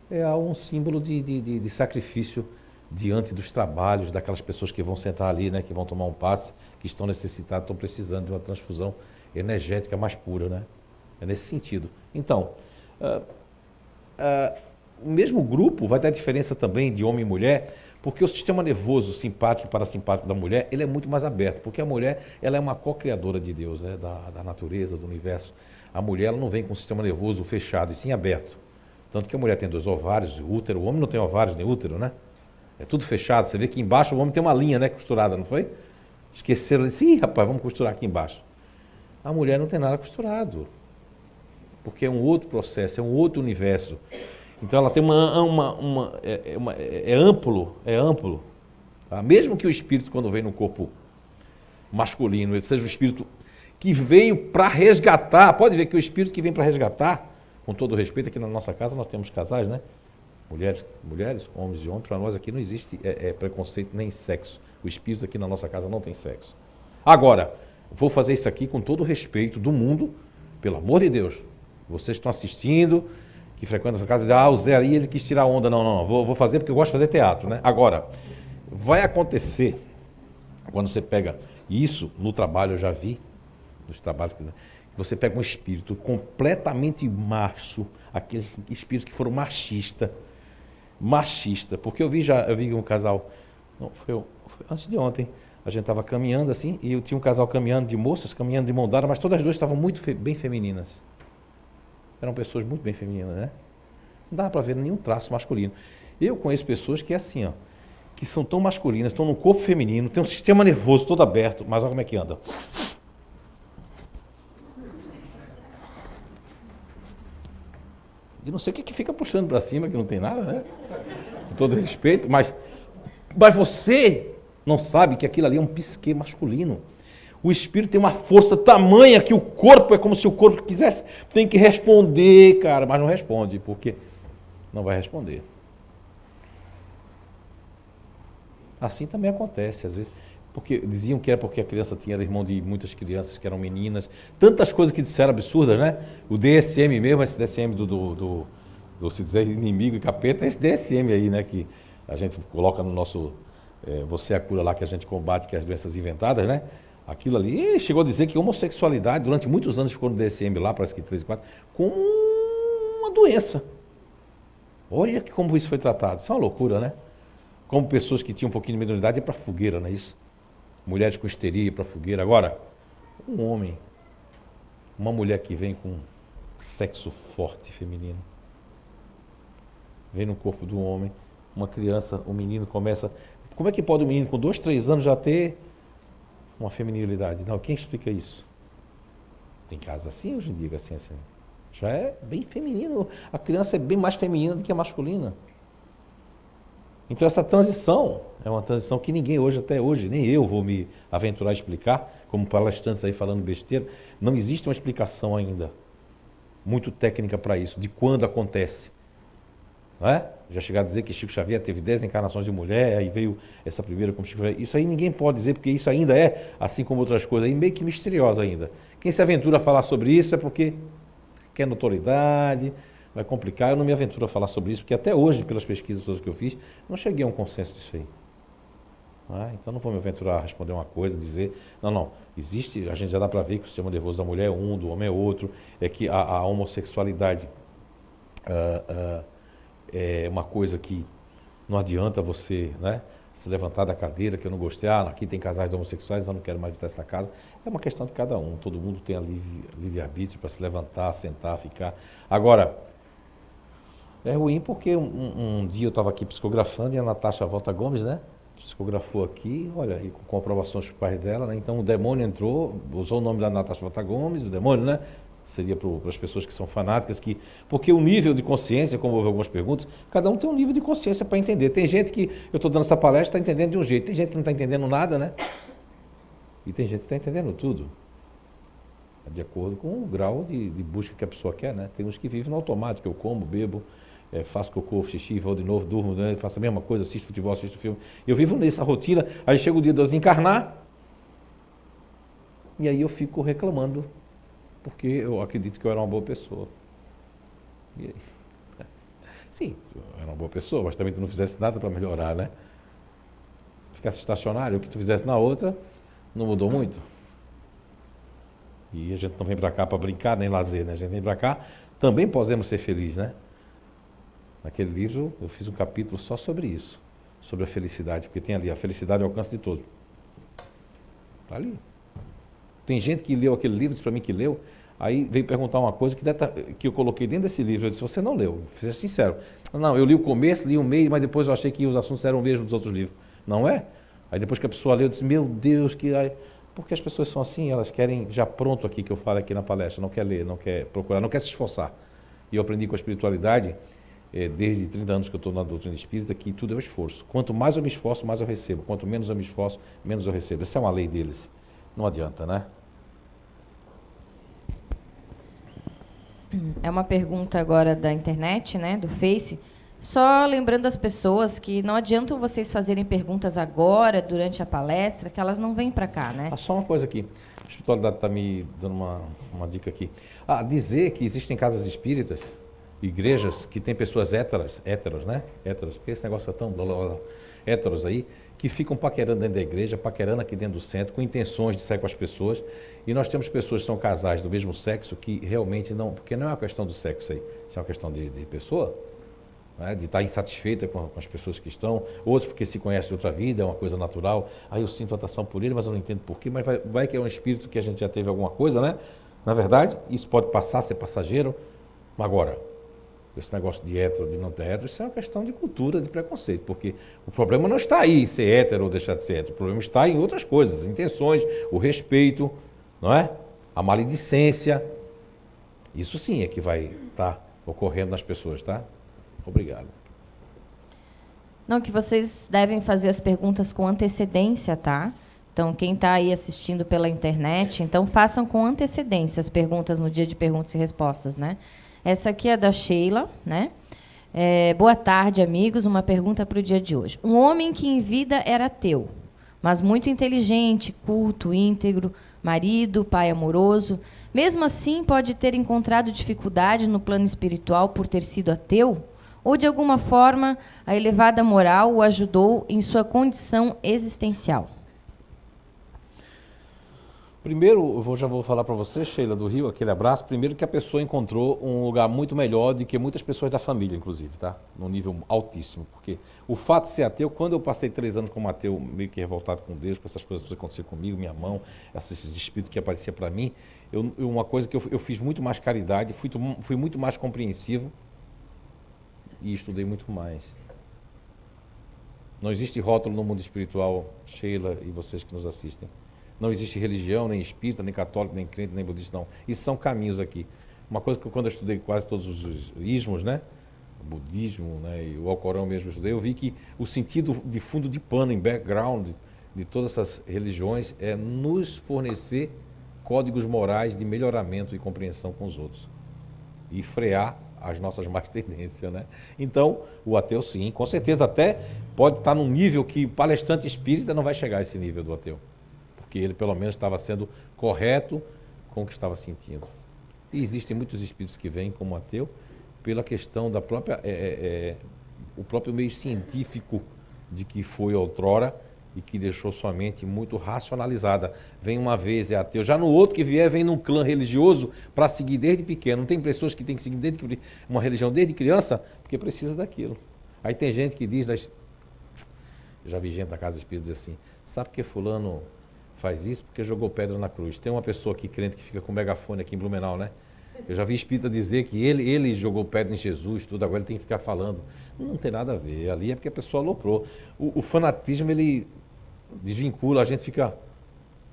é um símbolo de sacrifício diante dos trabalhos daquelas pessoas que vão sentar ali, né, que vão tomar um passe, que estão necessitadas, estão precisando de uma transfusão energética mais pura, né? É nesse sentido. Então, o mesmo grupo vai dar diferença também de homem e mulher, porque o sistema nervoso simpático e parasimpático da mulher, ele é muito mais aberto, porque a mulher, ela é uma co-criadora de Deus, né, da natureza, do universo. A mulher, ela não vem com o sistema nervoso fechado, e sim aberto. Tanto que a mulher tem 2 ovários e útero, o homem não tem ovários nem útero, né? É tudo fechado. Você vê que embaixo o homem tem uma linha, né, costurada, não foi? Esqueceram, sim, rapaz, vamos costurar aqui embaixo. A mulher não tem nada costurado, porque é um outro processo, é um outro universo. Então ela tem é amplo, tá? Mesmo que o espírito, quando vem no corpo masculino, ele seja um espírito que veio para resgatar, pode ver que o espírito que vem para resgatar, com todo respeito, aqui na nossa casa nós temos casais, né? Mulheres, homens e homens, para nós aqui não existe preconceito nem sexo. O espírito aqui na nossa casa não tem sexo. Agora, vou fazer isso aqui com todo o respeito do mundo, pelo amor de Deus. Vocês estão assistindo, que frequentam essa casa, dizem, o Zé aí, ele quis tirar onda. Não, vou fazer porque eu gosto de fazer teatro, né? Agora, vai acontecer, quando você pega isso, no trabalho eu já vi, nos trabalhos que você pega um espírito completamente macho, aqueles espíritos que foram machista, porque eu vi um casal, não, foi antes de ontem, a gente estava caminhando assim, e eu tinha um casal caminhando de moças, caminhando de mão dada, mas todas as duas estavam muito bem femininas. Eram pessoas muito bem femininas, né? Não dava para ver nenhum traço masculino. Eu conheço pessoas que é assim, ó, que são tão masculinas, estão no corpo feminino, tem um sistema nervoso todo aberto, mas olha como é que anda. E não sei o que fica puxando para cima, que não tem nada, né? Com todo respeito, mas você não sabe que aquilo ali é um psique masculino. O espírito tem uma força tamanha que o corpo é como se o corpo quisesse, tem que responder, cara, mas não responde, porque não vai responder. Assim também acontece, às vezes, porque diziam que era porque a criança era irmão de muitas crianças que eram meninas, tantas coisas que disseram absurdas, né? O DSM mesmo, esse DSM do se dizer inimigo e capeta, é esse DSM aí, né, que a gente coloca no nosso, você é a cura lá que a gente combate, que é as doenças inventadas, né? Aquilo ali, chegou a dizer que homossexualidade, durante muitos anos ficou no DSM lá, parece que 3 e 4, como uma doença. Olha como isso foi tratado, isso é uma loucura, né? Como pessoas que tinham um pouquinho de mediunidade iam para a fogueira, não é isso? Mulheres com histeria iam para a fogueira. Agora, um homem, uma mulher que vem com sexo forte feminino, vem no corpo do homem, uma criança, um menino começa... Como é que pode um menino com 2, 3 anos já ter uma feminilidade? Não, quem explica isso? Tem casos assim hoje em dia, assim. Já é bem feminino. A criança é bem mais feminina do que a masculina. Então essa transição é uma transição que ninguém hoje, até hoje, nem eu vou me aventurar a explicar, como palestrantes aí falando besteira, não existe uma explicação ainda muito técnica para isso, de quando acontece. Não é? Já chegar a dizer que Chico Xavier teve 10 encarnações de mulher, aí veio essa primeira como Chico Xavier. Isso aí ninguém pode dizer, porque isso ainda é, assim como outras coisas, aí meio que misteriosa ainda. Quem se aventura a falar sobre isso é porque quer notoriedade, vai complicar. Eu não me aventuro a falar sobre isso, porque até hoje, pelas pesquisas todas que eu fiz, não cheguei a um consenso disso aí. Então não vou me aventurar a responder uma coisa, dizer, não, existe, a gente já dá para ver que o sistema nervoso da mulher é um, do homem é outro, é que a homossexualidade É uma coisa que não adianta você, né, se levantar da cadeira, que eu não gostei, aqui tem casais de homossexuais, então eu não quero mais visitar essa casa. É uma questão de cada um, todo mundo tem a livre-arbítrio para se levantar, sentar, ficar. Agora, é ruim porque um dia eu estava aqui psicografando e a Natasha Volta Gomes, né, psicografou aqui, olha, e com comprovações dos pais dela, né, então o demônio entrou, usou o nome da Natasha Volta Gomes, o demônio, né, seria para as pessoas que são fanáticas, porque o nível de consciência, como houve algumas perguntas, cada um tem um nível de consciência para entender. Tem gente que, eu estou dando essa palestra, está entendendo de um jeito, tem gente que não está entendendo nada, né? E tem gente que está entendendo tudo, de acordo com o grau de busca que a pessoa quer, né? Tem uns que vivem no automático, eu como, bebo, faço cocô, xixi, vou de novo, durmo, né? Faço a mesma coisa, assisto futebol, assisto filme. Eu vivo nessa rotina, aí chega o dia de eu desencarnar, e aí eu fico reclamando, porque eu acredito que eu era uma boa pessoa. E aí? Sim, eu era uma boa pessoa, mas também tu não fizesse nada para melhorar, né? Ficasse estacionário, o que tu fizesse na outra, não mudou muito. E a gente não vem para cá para brincar, nem lazer, né? A gente vem para cá, também podemos ser felizes, né? Naquele livro eu fiz um capítulo só sobre isso, sobre a felicidade, porque tem ali, a felicidade ao alcance de todos. Está ali. Tem gente que leu aquele livro, disse para mim que leu, aí veio perguntar uma coisa que eu coloquei dentro desse livro. Eu disse, você não leu, seja sincero. Não, eu li o começo, li o meio, mas depois eu achei que os assuntos eram o mesmo dos outros livros. Não é? Aí depois que a pessoa leu, eu disse, meu Deus, porque as pessoas são assim, elas querem já pronto aqui, que eu falo aqui na palestra, não quer ler, não quer procurar, não quer se esforçar. E eu aprendi com a espiritualidade, desde 30 anos que eu estou na doutrina espírita, que tudo é o esforço. Quanto mais eu me esforço, mais eu recebo. Quanto menos eu me esforço, menos eu recebo. Essa é uma lei deles. Não adianta, né? É uma pergunta agora da internet, né, do Face. Só lembrando as pessoas que não adianta vocês fazerem perguntas agora, durante a palestra, que elas não vêm para cá, né? Só uma coisa aqui. A espiritualidade está me dando uma dica aqui. Dizer que existem casas espíritas, igrejas, que tem pessoas héteros, né? Héteros, porque esse negócio é tão blá, blá, blá, héteros aí, que ficam paquerando dentro da igreja, paquerando aqui dentro do centro, com intenções de sair com as pessoas. E nós temos pessoas que são casais do mesmo sexo que realmente não... Porque não é uma questão do sexo aí, isso é uma questão de pessoa, né? De estar insatisfeita com as pessoas que estão, outros porque se conhecem de outra vida, é uma coisa natural. Aí eu sinto atração por ele, mas eu não entendo por quê. Mas vai que é um espírito que a gente já teve alguma coisa, né? Na verdade, isso pode passar, ser passageiro. Agora, esse negócio de hétero, de não ter hétero, isso é uma questão de cultura, de preconceito, porque o problema não está aí em ser hétero ou deixar de ser hétero, o problema está em outras coisas, as intenções, o respeito, não é? A maledicência, isso sim é que vai estar ocorrendo nas pessoas, tá? Obrigado. Não, que vocês devem fazer as perguntas com antecedência, tá? Então, quem está aí assistindo pela internet, então façam com antecedência as perguntas no dia de perguntas e respostas, né? Essa aqui é da Sheila, né? Boa tarde, amigos. Uma pergunta para o dia de hoje. Um homem que em vida era ateu, mas muito inteligente, culto, íntegro, marido, pai amoroso, mesmo assim pode ter encontrado dificuldade no plano espiritual por ter sido ateu? Ou, de alguma forma, a elevada moral o ajudou em sua condição existencial? Primeiro, já vou falar para você, Sheila, do Rio, aquele abraço. Primeiro que a pessoa encontrou um lugar muito melhor do que muitas pessoas da família, inclusive, tá? Num nível altíssimo. Porque o fato de ser ateu, quando eu passei 3 anos como ateu, meio que revoltado com Deus, com essas coisas que aconteceram comigo, minha mão, esses espíritos que apareciam para mim, uma coisa que eu fiz muito mais caridade, fui muito mais compreensivo e estudei muito mais. Não existe rótulo no mundo espiritual, Sheila e vocês que nos assistem. Não existe religião, nem espírita, nem católico, nem crente, nem budista, não. Isso são caminhos aqui. Uma coisa que quando eu estudei quase todos os ismos, né? O budismo, né? E o Alcorão mesmo eu estudei, eu vi que o sentido de fundo de pano, em background de todas essas religiões é nos fornecer códigos morais de melhoramento e compreensão com os outros. E frear as nossas más tendências, né? Então, o ateu sim, com certeza até pode estar num nível que palestrante espírita não vai chegar a esse nível do ateu. Porque ele pelo menos estava sendo correto com o que estava sentindo. E existem muitos espíritos que vêm como ateu pela questão da própria, o próprio meio científico de que foi outrora e que deixou sua mente muito racionalizada. Vem uma vez, é ateu. Já no outro que vier, vem num clã religioso para seguir desde pequeno. Não tem pessoas que têm que seguir desde uma religião desde criança porque precisa daquilo. Aí tem gente que diz, eu já vi gente na casa espírita dizer assim, sabe por que fulano faz isso? Porque jogou pedra na cruz. Tem uma pessoa aqui crente que fica com megafone aqui em Blumenau, né? Eu já vi espírita dizer que ele jogou pedra em Jesus, tudo, agora ele tem que ficar falando. Não tem nada a ver, ali é porque a pessoa aloprou. O fanatismo, ele desvincula, a gente fica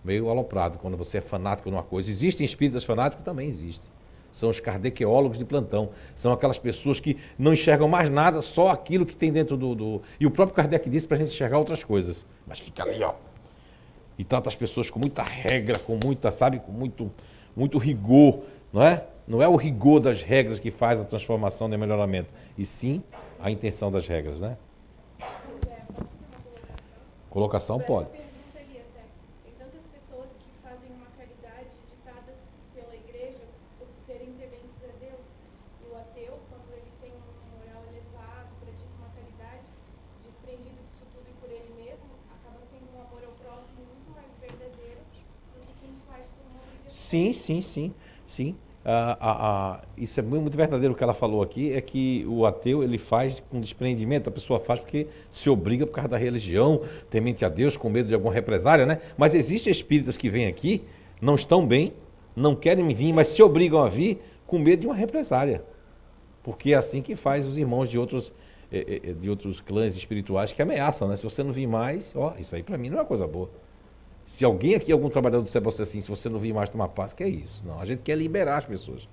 meio aloprado quando você é fanático numa coisa. Existem espíritas fanáticos? Também existem. São os kardeceólogos de plantão. São aquelas pessoas que não enxergam mais nada, só aquilo que tem dentro do... E o próprio Kardec disse para a gente enxergar outras coisas. Mas fica ali, ó. E trata as pessoas com muita regra, com muita, sabe, com muito rigor, não é? Não é o rigor das regras que faz a transformação nem melhoramento, e sim a intenção das regras, né? Colocação pode. Perguntaria até. Tem tantas pessoas que fazem uma caridade ditadas pela igreja por serem tementes a Deus. E o ateu, quando ele tem uma moral elevada, pratica uma caridade, desprendido disso tudo e por ele mesmo, acaba sendo um amor ao próximo muito mais verdadeiro do que quem faz por uma obrigação. Sim. Isso é muito verdadeiro o que ela falou aqui, é que o ateu ele faz com desprendimento, a pessoa faz porque se obriga por causa da religião, temente a Deus, com medo de alguma represária, né? Mas existem espíritas que vêm aqui, não estão bem, não querem vir, mas se obrigam a vir com medo de uma represária. Porque é assim que faz os irmãos de outros clãs espirituais que ameaçam, né? Se você não vir mais, ó, isso aí para mim não é uma coisa boa. Se alguém aqui, algum trabalhador disser para você assim, se você não vir mais tomar paz, que é isso? Não, a gente quer liberar as pessoas.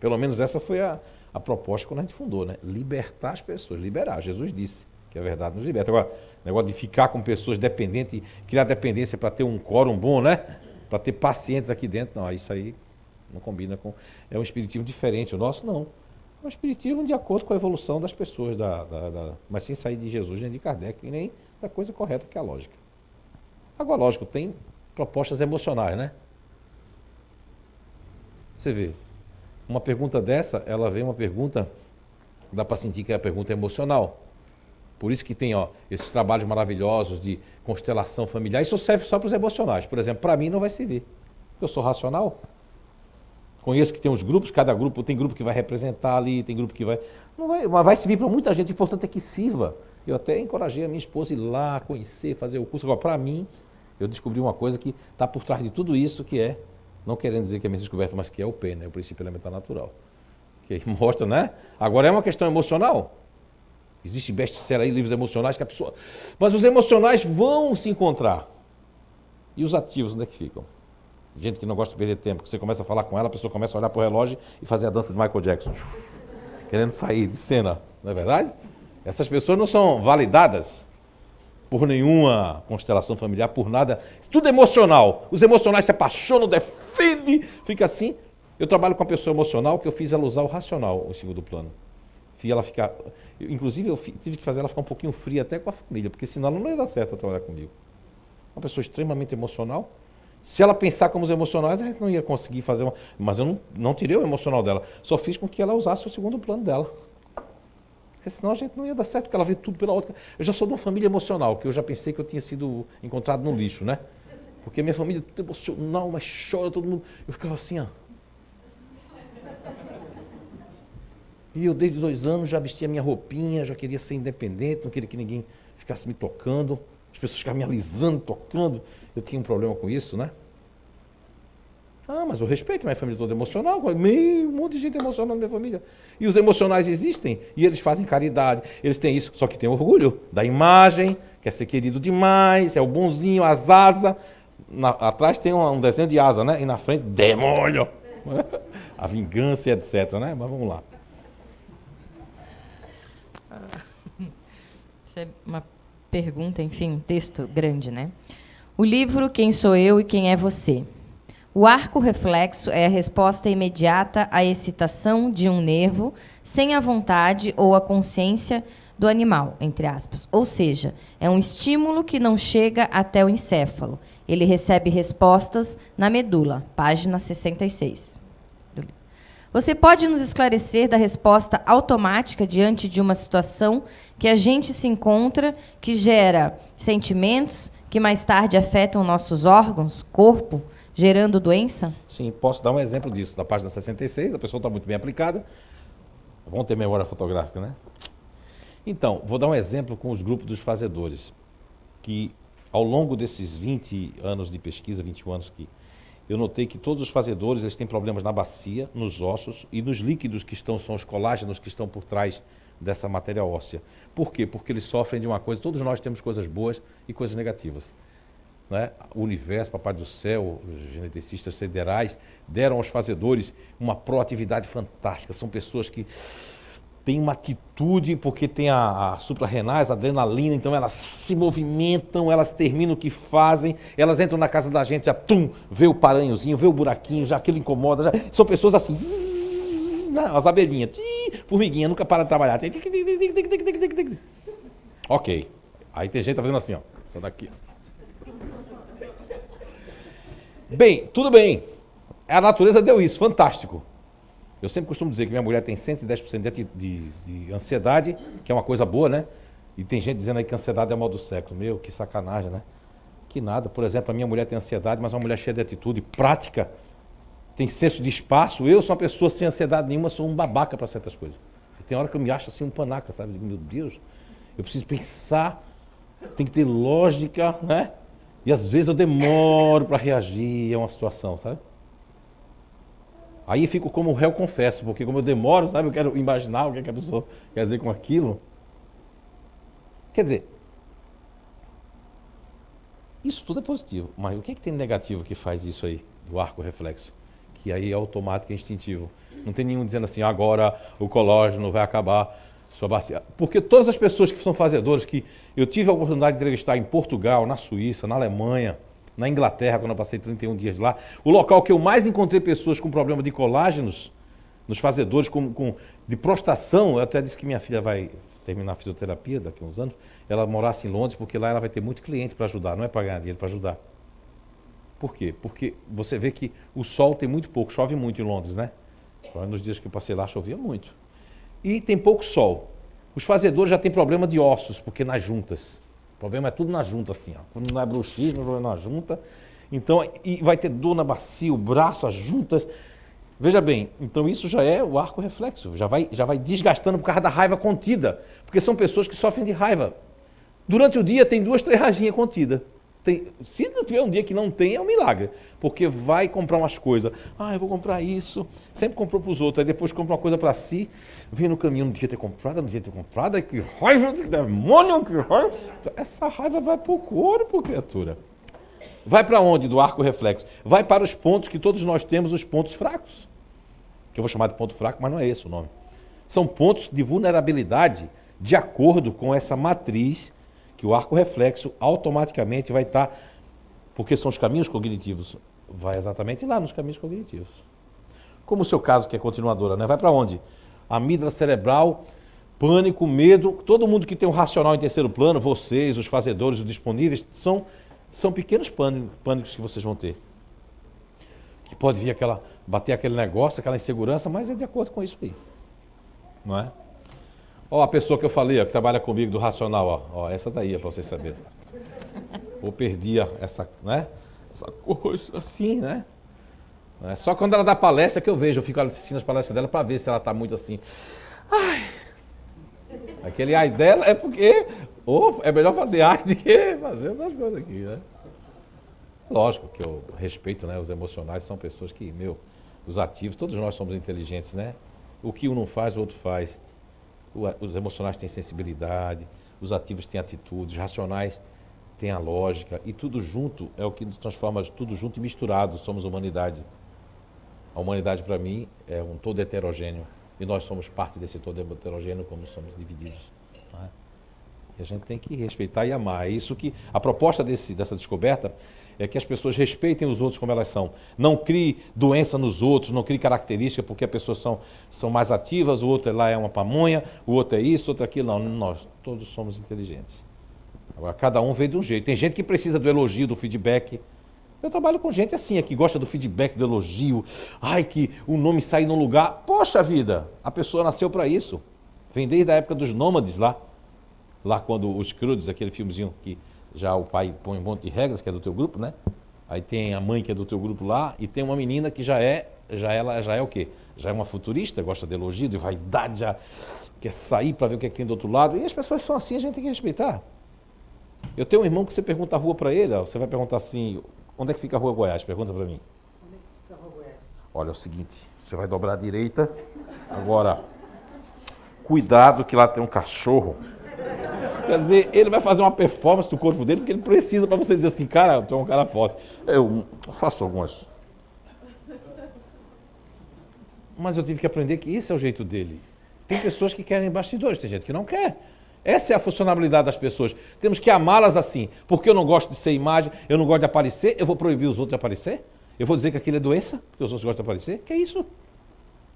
Pelo menos essa foi a proposta quando a gente fundou, né? Libertar as pessoas, liberar. Jesus disse que a verdade nos liberta. Agora, o negócio de ficar com pessoas dependentes, criar dependência para ter um quórum bom, né? Para ter pacientes aqui dentro, não, isso aí não combina com... É um espiritismo diferente, o nosso não. É um espiritismo de acordo com a evolução das pessoas, mas sem sair de Jesus nem de Kardec, e nem da coisa correta que é a lógica. Agora, lógico, tem propostas emocionais, né? Você vê, uma pergunta dessa, ela vem uma pergunta, dá para sentir que é a pergunta emocional. Por isso que tem, ó, esses trabalhos maravilhosos de constelação familiar. Isso serve só para os emocionais. Por exemplo, para mim não vai servir. Eu sou racional. Conheço que tem uns grupos, cada grupo, tem grupo que vai representar ali, tem grupo que vai... Não vai, mas vai servir para muita gente, o importante é que sirva. Eu até encorajei a minha esposa a ir lá, conhecer, fazer o curso. Agora, para mim, eu descobri uma coisa que está por trás de tudo isso, que é, não querendo dizer que é minha descoberta, mas que é o P, né? O princípio elementar natural. Que aí mostra, né? Agora é uma questão emocional. Existe best-seller aí, livros emocionais que a pessoa... Mas os emocionais vão se encontrar. E os ativos, onde é que ficam? Gente que não gosta de perder tempo, que você começa a falar com ela, a pessoa começa a olhar para o relógio e fazer a dança de Michael Jackson. Querendo sair de cena, não é verdade? Essas pessoas não são validadas por nenhuma constelação familiar, por nada. Tudo emocional. Os emocionais se apaixonam, defendem, fica assim. Eu trabalho com uma pessoa emocional que eu fiz ela usar o racional, o segundo plano. Ela ficar, inclusive eu tive que fazer ela ficar um pouquinho fria até com a família, porque senão ela não ia dar certo para trabalhar comigo. Uma pessoa extremamente emocional. Se ela pensar como os emocionais, a gente não ia conseguir fazer uma... Mas eu não tirei o emocional dela, só fiz com que ela usasse o segundo plano dela. Porque senão a gente não ia dar certo, porque ela vê tudo pela outra. Eu já sou de uma família emocional, que eu já pensei que eu tinha sido encontrado no lixo, né? Porque minha família é tudo emocional, mas chora todo mundo. Eu ficava assim, ó. E eu desde 2 anos já vestia minha roupinha, já queria ser independente, não queria que ninguém ficasse me tocando. As pessoas ficavam me alisando, tocando. Eu tinha um problema com isso, né? Ah, mas eu respeito minha família toda emocional. Um monte de gente emocional na minha família. E os emocionais existem. E eles fazem caridade. Eles têm isso. Só que tem orgulho da imagem, quer ser querido demais, é o bonzinho, as asas. Atrás tem um desenho de asa, né? E na frente, demônio. A vingança e etc, né? Mas vamos lá. Isso é uma pergunta, enfim, texto grande, né? O livro Quem Sou Eu e Quem é Você? O arco reflexo é a resposta imediata à excitação de um nervo sem a vontade ou a consciência do animal, entre aspas. Ou seja, é um estímulo que não chega até o encéfalo. Ele recebe respostas na medula, página 66. Você pode nos esclarecer da resposta automática diante de uma situação que a gente se encontra, que gera sentimentos, que mais tarde afetam nossos órgãos, corpo, gerando doença? Sim, posso dar um exemplo disso. Da página 66, a pessoa está muito bem aplicada. Vamos ter memória fotográfica, né? Então, vou dar um exemplo com os grupos dos fazedores, que ao longo desses 20 anos de pesquisa, 21 anos que eu notei que todos os fazedores eles têm problemas na bacia, nos ossos e nos líquidos que são os colágenos que estão por trás dessa matéria óssea. Por quê? Porque eles sofrem de uma coisa, todos nós temos coisas boas e coisas negativas. Né? O universo, Papai do Céu, os geneticistas federais deram aos fazedores uma proatividade fantástica. São pessoas que têm uma atitude, porque tem a suprarrenais, a adrenalina, então elas se movimentam, elas terminam o que fazem, elas entram na casa da gente, já vê o paranhozinho, vê o buraquinho, já aquilo incomoda. São pessoas assim, as abelhinhas, formiguinha, nunca para de trabalhar. Ok. Aí tem gente que tá fazendo assim, ó, essa daqui. Bem, tudo bem. A natureza deu isso, fantástico. Eu sempre costumo dizer que minha mulher tem 110% de ansiedade, que é uma coisa boa, né? E tem gente dizendo aí que a ansiedade é o mal do século. Meu, que sacanagem, né? Que nada. Por exemplo, a minha mulher tem ansiedade, mas é uma mulher cheia de atitude, prática, tem senso de espaço. Eu sou uma pessoa sem ansiedade nenhuma, sou um babaca para certas coisas. E tem hora que eu me acho assim um panaca, sabe? Eu digo, meu Deus, eu preciso pensar, tem que ter lógica, né? E às vezes eu demoro para reagir a uma situação, sabe? Aí fico como réu confesso, porque como eu demoro, sabe? Eu quero imaginar o que a pessoa quer dizer com aquilo. Quer dizer, isso tudo é positivo, mas o que é que tem de negativo que faz isso aí, do arco reflexo? Que aí é automático e instintivo. Não tem nenhum dizendo assim, agora o colágeno vai acabar sua bacia. Porque todas as pessoas que são fazedores, que eu tive a oportunidade de entrevistar em Portugal, na Suíça, na Alemanha, na Inglaterra, quando eu passei 31 dias lá, o local que eu mais encontrei pessoas com problema de colágenos, nos fazedores, de prostração, eu até disse que minha filha vai terminar a fisioterapia daqui a uns anos, ela morasse em Londres, porque lá ela vai ter muito cliente para ajudar, não é para ganhar dinheiro, para ajudar. Por quê? Porque você vê que o sol tem muito pouco, chove muito em Londres, né? Nos dias que eu passei lá chovia muito. E tem pouco sol. Os fazedores já têm problema de ossos, porque nas juntas. O problema é tudo na junta, assim, ó. Quando não é bruxismo, o problema é na junta. Então, e vai ter dor na bacia, o braço, as juntas. Veja bem, então isso já é o arco reflexo, já vai desgastando por causa da raiva contida. Porque são pessoas que sofrem de raiva. Durante o dia tem 2, 3 raginhas contidas. Se não tiver um dia que não tem, é um milagre. Porque vai comprar umas coisas. Eu vou comprar isso. Sempre comprou para os outros. Aí depois compra uma coisa para si. Vem no caminho, não devia ter comprado, não devia ter comprado. Aí que raiva, que demônio, que raiva. Então, essa raiva vai para o corpo, criatura. Vai para onde do arco reflexo? Vai para os pontos que todos nós temos, os pontos fracos. Que eu vou chamar de ponto fraco, mas não é esse o nome. São pontos de vulnerabilidade de acordo com essa matriz que o arco reflexo automaticamente vai estar, porque são os caminhos cognitivos, vai exatamente lá nos caminhos cognitivos. Como o seu caso, que é continuadora, né? Vai para onde? Amígdala cerebral, pânico, medo, todo mundo que tem um racional em terceiro plano, vocês, os fazedores, os disponíveis, são pequenos pânicos que vocês vão ter. Que pode vir bater aquele negócio, aquela insegurança, mas é de acordo com isso aí. Não é? Ó, a pessoa que eu falei, ó, que trabalha comigo do racional, ó, essa daí, para vocês saberem. Ou perdia essa, né? Essa coisa assim, né? Só quando ela dá palestra que eu vejo, eu fico assistindo as palestras dela para ver se ela está muito assim. Ai. Aquele ai dela é porque é melhor fazer ai do que fazer outras coisas aqui, né? Lógico que eu respeito, né? Os emocionais são pessoas que, os ativos, todos nós somos inteligentes, né? O que um não faz, o outro faz. Os emocionais têm sensibilidade, os ativos têm atitudes, os racionais têm a lógica, e tudo junto é o que nos transforma tudo junto e misturado, somos humanidade. A humanidade, para mim, é um todo heterogêneo, e nós somos parte desse todo heterogêneo, como somos divididos. Né? E a gente tem que respeitar e amar. É isso que a proposta dessa descoberta é que as pessoas respeitem os outros como elas são. Não crie doença nos outros, não crie característica porque as pessoas são mais ativas, o outro lá é uma pamonha, o outro é isso, o outro é aquilo. Não, nós todos somos inteligentes. Agora, cada um veio de um jeito. Tem gente que precisa do elogio, do feedback. Eu trabalho com gente assim, que gosta do feedback, do elogio. Ai, que o nome sai num lugar. Poxa vida, a pessoa nasceu para isso. Vem desde a época dos nômades lá quando os Crudes, aquele filmezinho que já o pai põe um monte de regras, que é do teu grupo, né? Aí tem a mãe que é do teu grupo lá, e tem uma menina que ela já é o quê? Já é uma futurista, gosta de elogio, de vaidade, já quer sair para ver o que é que tem do outro lado. E as pessoas são assim, a gente tem que respeitar. Eu tenho um irmão que você pergunta a rua para ele, ó, você vai perguntar assim, onde é que fica a Rua Goiás? Pergunta para mim. Onde é que fica a Rua Goiás? Olha, é o seguinte, você vai dobrar à direita, agora, cuidado que lá tem um cachorro. Quer dizer, ele vai fazer uma performance do corpo dele, porque ele precisa para você dizer assim, cara, tu é um cara forte. Eu faço algumas. Mas eu tive que aprender que esse é o jeito dele. Tem pessoas que querem bastidores, tem gente que não quer. Essa é a funcionalidade das pessoas. Temos que amá-las assim. Porque eu não gosto de ser imagem, eu não gosto de aparecer, eu vou proibir os outros de aparecer? Eu vou dizer que aquilo é doença, porque os outros gostam de aparecer? Que é isso?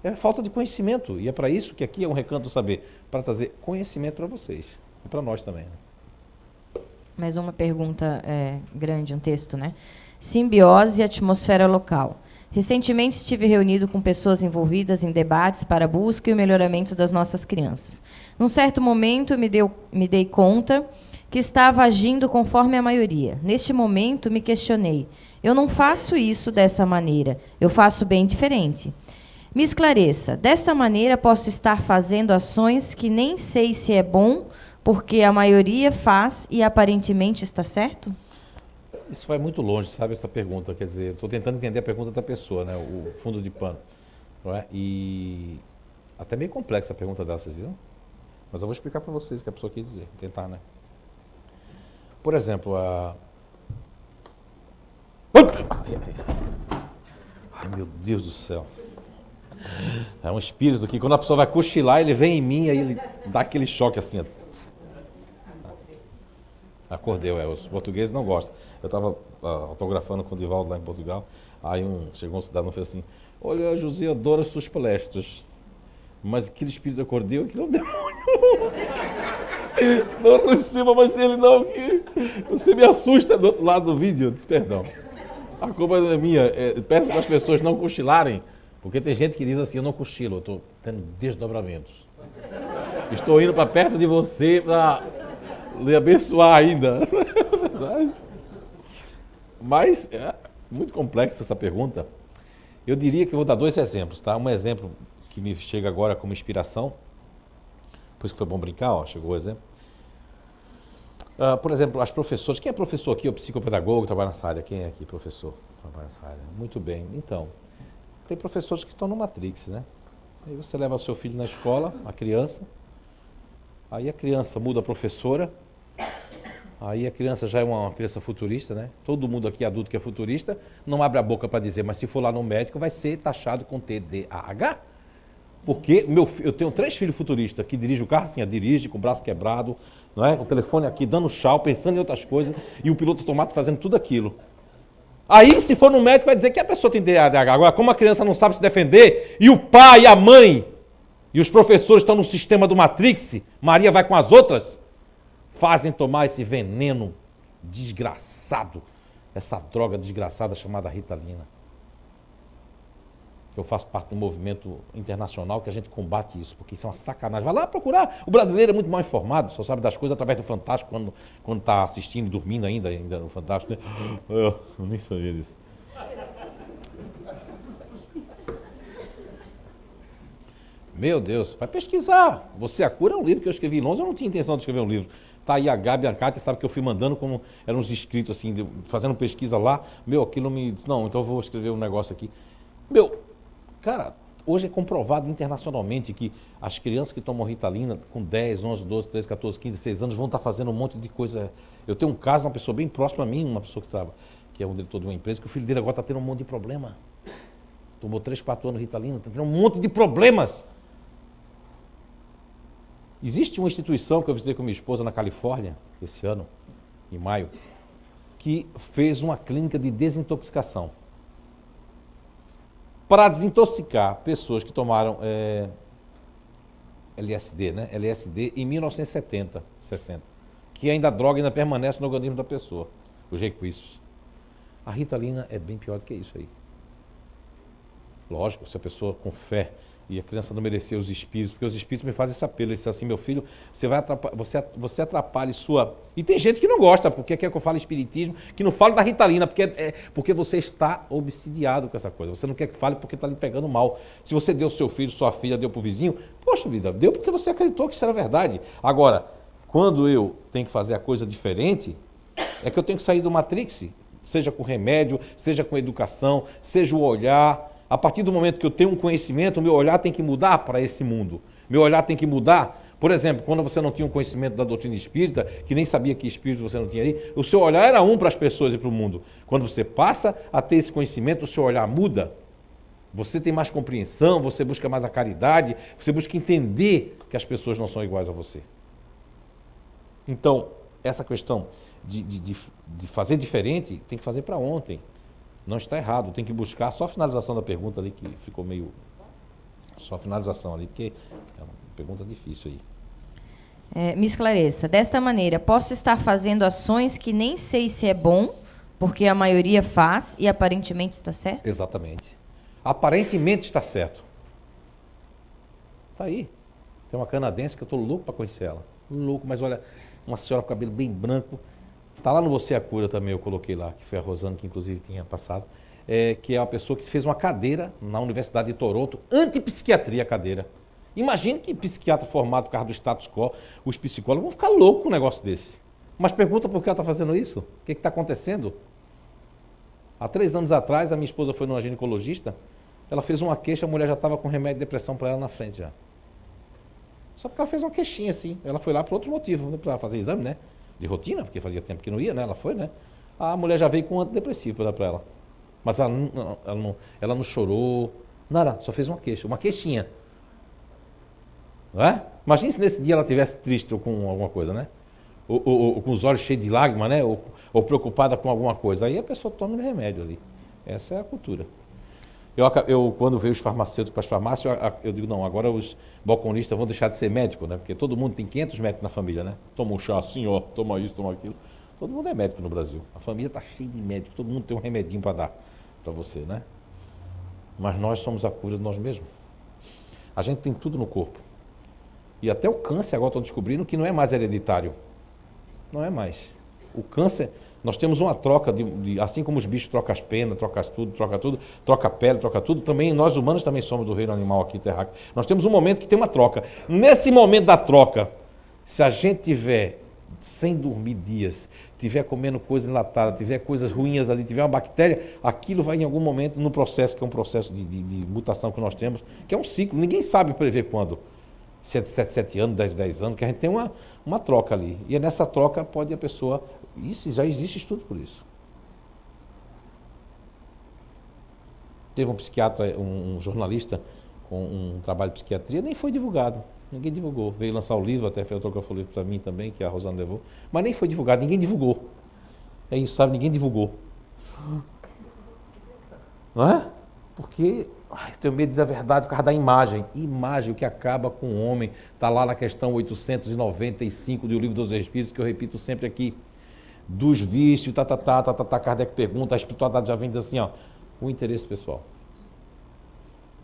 É falta de conhecimento. E é para isso que aqui é um recanto do saber. Para trazer conhecimento para vocês. E para nós também. Né? Mais uma pergunta grande, um texto, né? Simbiose e atmosfera local. Recentemente estive reunido com pessoas envolvidas em debates para a busca e o melhoramento das nossas crianças. Num certo momento, me dei conta que estava agindo conforme a maioria. Neste momento, me questionei. Eu não faço isso dessa maneira. Eu faço bem diferente. Me esclareça. Dessa maneira, posso estar fazendo ações que nem sei se é bom, porque a maioria faz e aparentemente está certo? Isso vai muito longe, sabe, essa pergunta. Quer dizer, estou tentando entender a pergunta da pessoa, né? O fundo de pano. Não é? E até meio complexa a pergunta dessas, viu? Mas eu vou explicar para vocês o que a pessoa quer dizer. Tentar, né? Por exemplo, Ai, meu Deus do céu. É um espírito que quando a pessoa vai cochilar, ele vem em mim e aí ele dá aquele choque assim, ó. Acordeu, os portugueses não gostam. Eu estava autografando com o Divaldo lá em Portugal, aí chegou um cidadão e fez assim, olha, José adora suas palestras, mas aquele espírito acordeu, aquilo é um demônio. Não receba mais ele não, que você me assusta do outro lado do vídeo. Eu disse, perdão, a culpa não é minha, peço para as pessoas não cochilarem, porque tem gente que diz assim, eu não cochilo, eu estou tendo desdobramentos. Estou indo para perto de você para lhe abençoar ainda. Mas é muito complexa essa pergunta. Eu diria que eu vou dar 2 exemplos, tá? Um exemplo que me chega agora como inspiração, por isso que foi bom brincar, ó, chegou o exemplo. Por exemplo, as professoras. Quem é professor aqui, ou psicopedagogo, trabalha nessa área? Quem é aqui, professor? Trabalha nessa área. Muito bem. Então, tem professores que estão no Matrix, né? Aí você leva o seu filho na escola, a criança, aí a criança muda a professora, aí a criança já é uma criança futurista, né? Todo mundo aqui adulto que é futurista não abre a boca para dizer, mas se for lá no médico vai ser taxado com TDAH. Porque eu tenho 3 filhos futuristas que dirigem o carro assim, dirige com o braço quebrado, não é? O telefone aqui dando tchau, pensando em outras coisas, e o piloto automático fazendo tudo aquilo. Aí, se for no médico, vai dizer que a pessoa tem TDAH. Agora, como a criança não sabe se defender, e o pai, a mãe, e os professores estão no sistema do Matrix, Maria vai com as outras, fazem tomar esse veneno desgraçado, essa droga desgraçada chamada Ritalina. Eu faço parte de um movimento internacional que a gente combate isso, porque isso é uma sacanagem. Vai lá procurar. O brasileiro é muito mal informado, só sabe das coisas através do Fantástico, quando está assistindo e dormindo ainda no Fantástico. Né? Eu nem sabia disso. Meu Deus, vai pesquisar. Você a Cura é um livro que eu escrevi em Londres, eu não tinha intenção de escrever um livro. Tá aí a Gabi e a Kátia, sabe que eu fui mandando como eram os inscritos, assim, fazendo pesquisa lá. Meu, aquilo me disse, não, então eu vou escrever um negócio aqui. Meu, cara, hoje é comprovado internacionalmente que as crianças que tomam Ritalina com 10, 11, 12, 13, 14, 15, 16 anos vão estar fazendo um monte de coisa. Eu tenho um caso, uma pessoa bem próxima a mim, uma pessoa que é um diretor de uma empresa, que o filho dele agora está tendo um monte de problema. Tomou 3, 4 anos Ritalina, está tendo um monte de problemas. Existe uma instituição que eu visitei com minha esposa na Califórnia, esse ano, em maio, que fez uma clínica de desintoxicação. Para desintoxicar pessoas que tomaram LSD, né? LSD em 1970, 60. Que ainda a droga ainda permanece no organismo da pessoa. Os requisitos. A Ritalina é bem pior do que isso aí. Lógico, se a pessoa com fé E a criança não merecia os espíritos, porque os espíritos me fazem esse apelo. Ele disse assim, meu filho, você atrapalha sua... E tem gente que não gosta, porque quer que eu fale espiritismo, que não fale da Ritalina, porque você está obsidiado com essa coisa. Você não quer que fale porque está lhe pegando mal. Se você deu seu filho, sua filha, deu para o vizinho, poxa vida, deu porque você acreditou que isso era verdade. Agora, quando eu tenho que fazer a coisa diferente, é que eu tenho que sair do Matrix, seja com remédio, seja com educação, seja o olhar... A partir do momento que eu tenho um conhecimento, o meu olhar tem que mudar para esse mundo. Meu olhar tem que mudar. Por exemplo, quando você não tinha um conhecimento da doutrina espírita, que nem sabia que espírito você não tinha aí, o seu olhar era um para as pessoas e para o mundo. Quando você passa a ter esse conhecimento, o seu olhar muda. Você tem mais compreensão, você busca mais a caridade, você busca entender que as pessoas não são iguais a você. Então, essa questão de fazer diferente, tem que fazer para ontem. Não está errado, tem que buscar só a finalização da pergunta ali, que ficou meio... Só a finalização ali, porque é uma pergunta difícil aí. Me esclareça. Desta maneira, posso estar fazendo ações que nem sei se é bom, porque a maioria faz e aparentemente está certo? Exatamente. Aparentemente está certo. Está aí. Tem uma canadense que eu estou louco para conhecer ela. Louco, mas olha, uma senhora com cabelo bem branco. Está lá no Você a Cura também, eu coloquei lá, que foi a Rosana, que inclusive tinha passado, que é uma pessoa que fez uma cadeira na Universidade de Toronto, antipsiquiatria a cadeira. Imagine que psiquiatra formado por causa do status quo, os psicólogos vão ficar loucos com um negócio desse. Mas pergunta por que ela está fazendo isso? O que está acontecendo? Há 3 anos atrás, a minha esposa foi numa ginecologista, ela fez uma queixa, a mulher já estava com remédio de depressão para ela na frente já. Só porque ela fez uma queixinha assim, ela foi lá por outro motivo, para fazer exame, né? De rotina, porque fazia tempo que não ia, né? Ela foi, né? A mulher já veio com um antidepressivo para dar para ela. Mas ela não chorou, nada, só fez uma queixa, uma queixinha. Não é? Imagina se nesse dia ela estivesse triste ou com alguma coisa, né? Ou com os olhos cheios de lágrimas, né? Ou preocupada com alguma coisa. Aí a pessoa toma um remédio ali. Essa é a cultura. Eu quando vejo os farmacêuticos para as farmácias, eu digo, não, agora os balconistas vão deixar de ser médico, né? Porque todo mundo tem 500 médicos na família, né? Toma um chá assim, ó, toma isso, toma aquilo. Todo mundo é médico no Brasil. A família está cheia de médicos, todo mundo tem um remedinho para dar para você, né? Mas nós somos a cura de nós mesmos. A gente tem tudo no corpo. E até o câncer agora estão descobrindo que não é mais hereditário. Não é mais. O câncer... Nós temos uma troca, assim como os bichos trocam as penas, troca a pele, troca tudo, também nós humanos também somos do reino animal aqui terráqueo. Nós temos um momento que tem uma troca. Nesse momento da troca, se a gente tiver sem dormir dias, tiver comendo coisa enlatada, tiver coisas ruins ali, tiver uma bactéria, aquilo vai em algum momento no processo, que é um processo de mutação que nós temos, que é um ciclo, ninguém sabe prever quando. Se é de 7 anos, 10 anos, que a gente tem uma troca ali. E nessa troca pode a pessoa... Isso já existe estudo por isso. Teve um psiquiatra, um jornalista com um trabalho de psiquiatria, nem foi divulgado. Ninguém divulgou. Veio lançar o livro, até autografou o livro para mim também, que a Rosana levou. Mas nem foi divulgado, ninguém divulgou. É isso, sabe? Ninguém divulgou. Não é? Porque... eu tenho medo de dizer a verdade por causa da imagem. Imagem, o que acaba com o homem. Está lá na questão 895 do Livro dos Espíritos, que eu repito sempre aqui. Dos vícios, Kardec pergunta, a espiritualidade já vem dizer assim, ó, o interesse pessoal.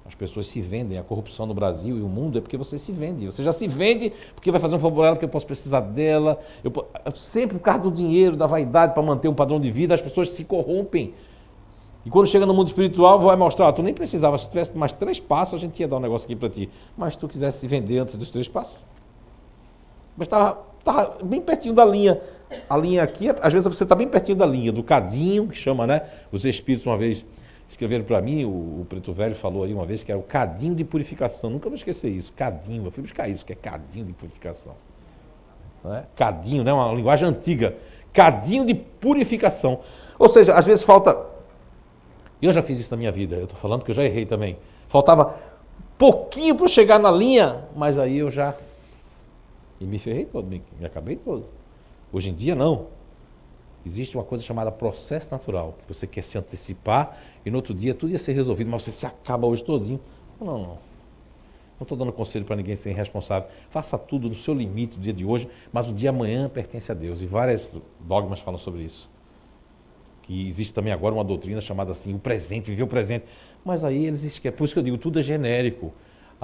As pessoas se vendem, a corrupção no Brasil e o mundo é porque você se vende. Você já se vende porque vai fazer um favor a ela, porque eu posso precisar dela. Sempre por causa do dinheiro, da vaidade, para manter um padrão de vida, as pessoas se corrompem. E quando chega no mundo espiritual, vai mostrar, tu nem precisava, se tivesse mais 3 passos, a gente ia dar um negócio aqui para ti. Mas se tu quisesse se vender antes dos 3 passos. Mas estava bem pertinho da linha. A linha aqui, às vezes você está bem pertinho da linha, do cadinho, que chama, né? Os espíritos uma vez escreveram para mim, o Preto Velho falou aí uma vez que era o cadinho de purificação. Nunca vou esquecer isso, cadinho. Eu fui buscar isso, que é cadinho de purificação. Não é? Cadinho, né? Uma linguagem antiga. Cadinho de purificação. Ou seja, às vezes falta... Eu já fiz isso na minha vida, eu estou falando que eu já errei também. Faltava pouquinho para chegar na linha, mas aí eu já... E me ferrei todo, me acabei todo. Hoje em dia, não. Existe uma coisa chamada processo natural, que você quer se antecipar e no outro dia tudo ia ser resolvido, mas você se acaba hoje todinho. Não. Não estou dando conselho para ninguém ser irresponsável. Faça tudo no seu limite do dia de hoje, mas o dia amanhã pertence a Deus. E vários dogmas falam sobre isso. Que existe também agora uma doutrina chamada assim, o presente, viver o presente. Mas aí eles esquecem. Por isso que eu digo, tudo é genérico.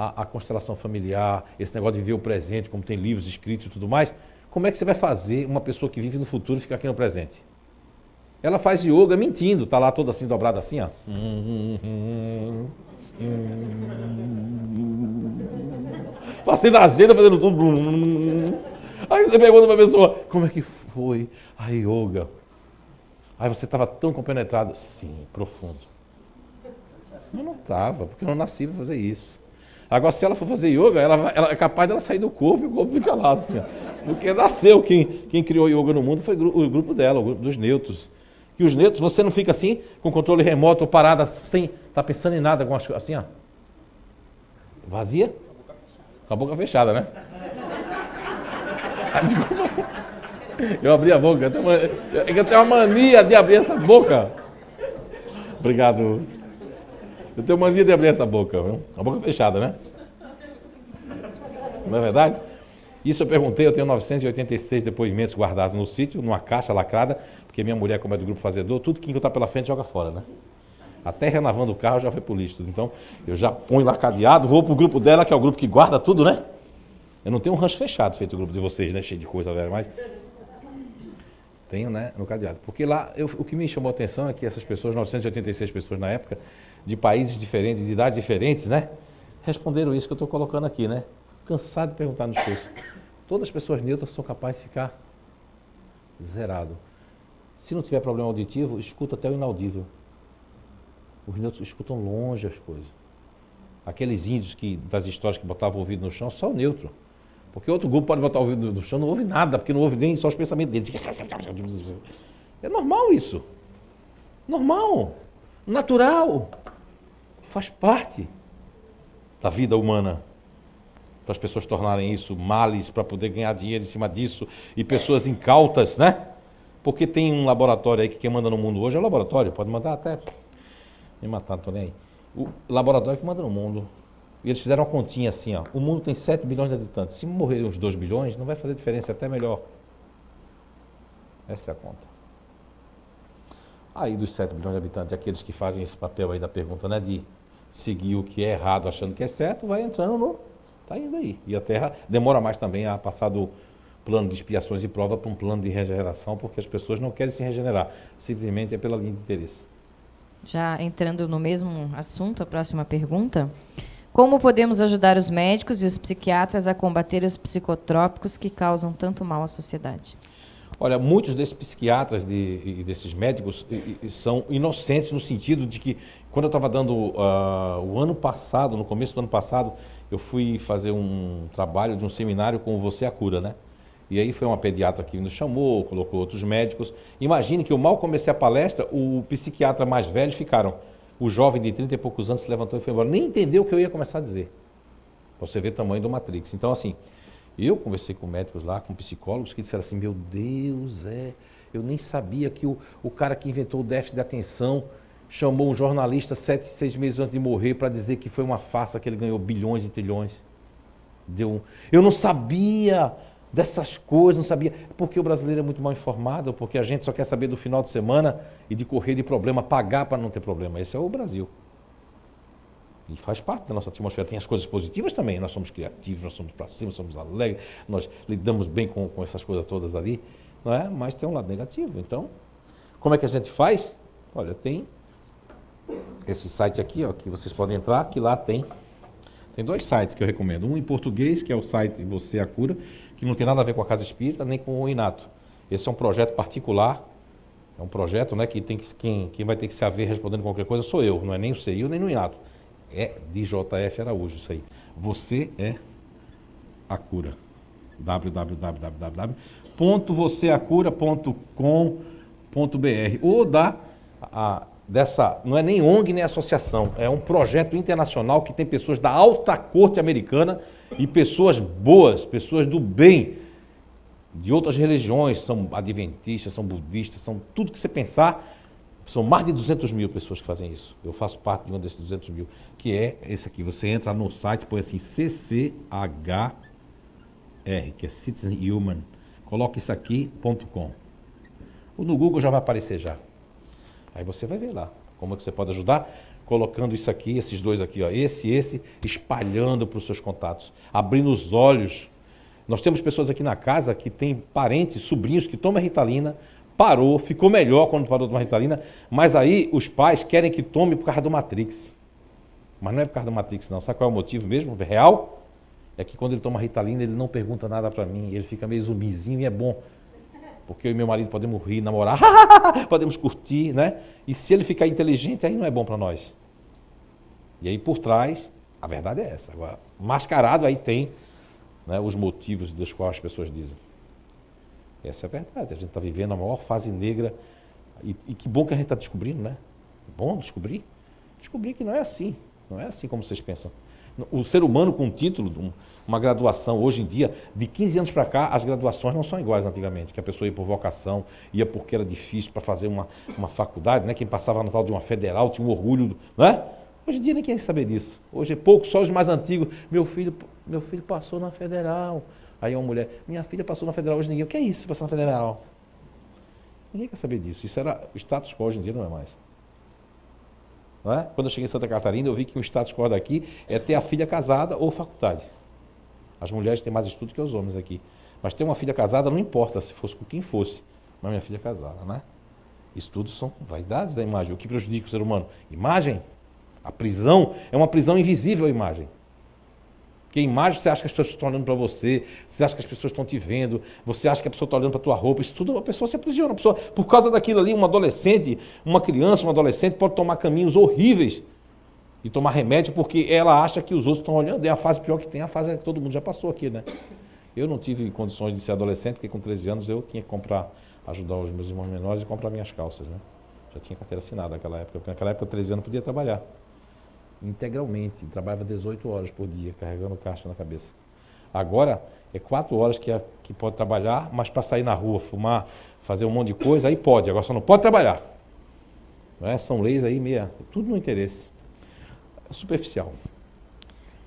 a constelação familiar, esse negócio de viver o presente, como tem livros escritos e tudo mais, como é que você vai fazer uma pessoa que vive no futuro ficar aqui no presente? Ela faz yoga mentindo, tá lá toda assim, dobrada assim, ó. Fazendo agenda, fazendo tudo. Aí você pergunta pra pessoa, como é que foi a yoga? Aí você estava tão compenetrado. Sim, profundo. Eu não estava, porque eu não nasci para fazer isso. Agora, se ela for fazer yoga, ela é capaz dela sair do corpo e o corpo fica lá, assim, ó. Porque nasceu, quem criou yoga no mundo foi o grupo dela, o grupo dos neutros. E os neutros, você não fica assim, com controle remoto ou parada, sem estar pensando em nada, assim, ó. Vazia? Com a boca fechada, né? Ah, desculpa. Eu abri a boca. Eu tenho uma mania de abrir essa boca. Obrigado. Eu tenho mania de abrir essa boca, viu? A boca fechada, né? Não é verdade? Isso eu perguntei, eu tenho 986 depoimentos guardados no sítio, numa caixa lacrada, porque minha mulher, como é do grupo fazedor, tudo que está pela frente joga fora, né? Até renovando o carro já foi pro lixo. Então, eu já ponho lá cadeado, vou pro grupo dela, que é o grupo que guarda tudo, né? Eu não tenho um rancho fechado feito o grupo de vocês, né? Cheio de coisa, velho, mas... Tenho, né? No cadeado. Porque lá, o que me chamou a atenção é que essas pessoas, 986 pessoas na época, de países diferentes, de idades diferentes, né? Responderam isso que eu estou colocando aqui, né? Cansado de perguntar nos cursos. Todas as pessoas neutras são capazes de ficar zerado. Se não tiver problema auditivo, escuta até o inaudível. Os neutros escutam longe as coisas. Aqueles índios das histórias que botavam o ouvido no chão, só o neutro. Porque outro grupo pode botar o ouvido no chão, não ouve nada, porque não ouve nem só os pensamentos deles. É normal isso. Normal. Natural. Faz parte da vida humana. Para as pessoas tornarem isso males, para poder ganhar dinheiro em cima disso, e pessoas incautas, né? Porque tem um laboratório aí que quem manda no mundo hoje é o laboratório, pode mandar até me matar, não estou nem aí. O laboratório que manda no mundo. E eles fizeram uma continha assim, ó. O mundo tem 7 bilhões de habitantes. Se morrerem uns 2 bilhões, não vai fazer diferença, é até melhor. Essa é a conta. Aí dos 7 bilhões de habitantes, aqueles que fazem esse papel aí da pergunta, né, de seguir o que é errado achando que é certo, vai entrando no... Tá indo aí. E a Terra demora mais também a passar do plano de expiações e prova para um plano de regeneração, porque as pessoas não querem se regenerar. Simplesmente é pela linha de interesse. Já entrando no mesmo assunto, a próxima pergunta. Como podemos ajudar os médicos e os psiquiatras a combater os psicotrópicos que causam tanto mal à sociedade? Olha, muitos desses psiquiatras e desses médicos são inocentes no sentido de que, quando eu estava dando o ano passado, no começo do ano passado, eu fui fazer um trabalho de um seminário com o Você é a Cura, né? E aí foi uma pediatra que nos chamou, colocou outros médicos. Imagine que eu mal comecei a palestra, o psiquiatra mais velho ficaram. O jovem de 30 e poucos anos se levantou e foi embora. Nem entendeu o que eu ia começar a dizer. Pra você ver o tamanho do Matrix. Então, assim, eu conversei com médicos lá, com psicólogos, que disseram assim, meu Deus, eu nem sabia que o cara que inventou o déficit de atenção chamou um jornalista 6 meses antes de morrer para dizer que foi uma farsa, que ele ganhou bilhões e trilhões. Eu não sabia dessas coisas, não sabia, porque o brasileiro é muito mal informado, porque a gente só quer saber do final de semana e de correr de problema, pagar para não ter problema. Esse é o Brasil. E faz parte da nossa atmosfera. Tem as coisas positivas também, nós somos criativos, nós somos para cima, somos alegres, nós lidamos bem com essas coisas todas ali, não é? Mas tem um lado negativo. Então, como é que a gente faz? Olha, tem esse site aqui, ó, que vocês podem entrar, que lá tem 2 sites que eu recomendo. Um em português, que é o site Você é a Cura, que não tem nada a ver com a Casa Espírita, nem com o Inato. Esse é um projeto particular, é um projeto, né, que quem vai ter que se haver respondendo qualquer coisa sou eu, não é nem o CEIU, nem o Inato. É de JF Araújo, isso aí. Você é a Cura. www.voceacura.com.br ou não é nem ONG nem associação, é um projeto internacional que tem pessoas da alta corte americana e pessoas boas, pessoas do bem, de outras religiões, são adventistas, são budistas, são tudo que você pensar, são mais de 200 mil pessoas que fazem isso. Eu faço parte de uma desses 200 mil, que é esse aqui. Você entra no site, põe assim CCHR, que é Citizen Human, coloca isso aqui.com. No Google já vai aparecer já. Aí você vai ver lá como é que você pode ajudar. colocando isso aqui, esses dois aqui, ó, esse, espalhando para os seus contatos, abrindo os olhos. Nós temos pessoas aqui na casa que têm parentes, sobrinhos que tomam Ritalina, parou, ficou melhor quando parou de tomar Ritalina, mas aí os pais querem que tome por causa do Matrix. Mas não é por causa do Matrix, não. Sabe qual é o motivo mesmo, real? É que quando ele toma Ritalina, ele não pergunta nada para mim, ele fica meio zumbizinho e é bom. Porque eu e meu marido podemos rir, namorar, podemos curtir, né? E se ele ficar inteligente, aí não é bom para nós. E aí por trás, a verdade é essa. Agora, mascarado aí tem, né, os motivos dos quais as pessoas dizem. Essa é a verdade. A gente está vivendo a maior fase negra. E que bom que a gente está descobrindo, né? Bom descobrir. Descobrir que não é assim. Não é assim como vocês pensam. O ser humano com um título, uma graduação, hoje em dia, de 15 anos para cá, as graduações não são iguais antigamente, que a pessoa ia por vocação, ia porque era difícil para fazer uma faculdade, né? Quem passava na tal de uma federal tinha um orgulho, né? Hoje em dia ninguém quer saber disso. Hoje é pouco, só os mais antigos. Meu filho passou na federal. Aí uma mulher, minha filha passou na federal. Hoje ninguém, o que é isso, passar na federal? Ninguém quer saber disso. Isso era o status quo, hoje em dia não é mais. Não é? Quando eu cheguei em Santa Catarina, eu vi que o status quo daqui é ter a filha casada ou faculdade. As mulheres têm mais estudo que os homens aqui. Mas ter uma filha casada não importa se fosse com quem fosse. Mas minha filha é casada, né? Isso tudo são vaidades da imagem. O que prejudica o ser humano? Imagem. A prisão é uma prisão invisível, a imagem. Porque a imagem, você acha que as pessoas estão olhando para você, você acha que as pessoas estão te vendo, você acha que a pessoa está olhando para a tua roupa, isso tudo, a pessoa se aprisiona. A pessoa, por causa daquilo ali, um adolescente, uma criança, um adolescente pode tomar caminhos horríveis e tomar remédio porque ela acha que os outros estão olhando. É a fase pior que tem, a fase que todo mundo já passou aqui, né? Eu não tive condições de ser adolescente, porque com 13 anos eu tinha que comprar, ajudar os meus irmãos menores e comprar minhas calças, né? Já tinha carteira assinada naquela época, porque naquela época, 13 anos, podia trabalhar integralmente, trabalhava 18 horas por dia, carregando caixa na cabeça. Agora, é 4 horas que pode trabalhar, mas para sair na rua, fumar, fazer um monte de coisa, aí pode, agora só não pode trabalhar. Não é? São leis aí, tudo no interesse. É superficial.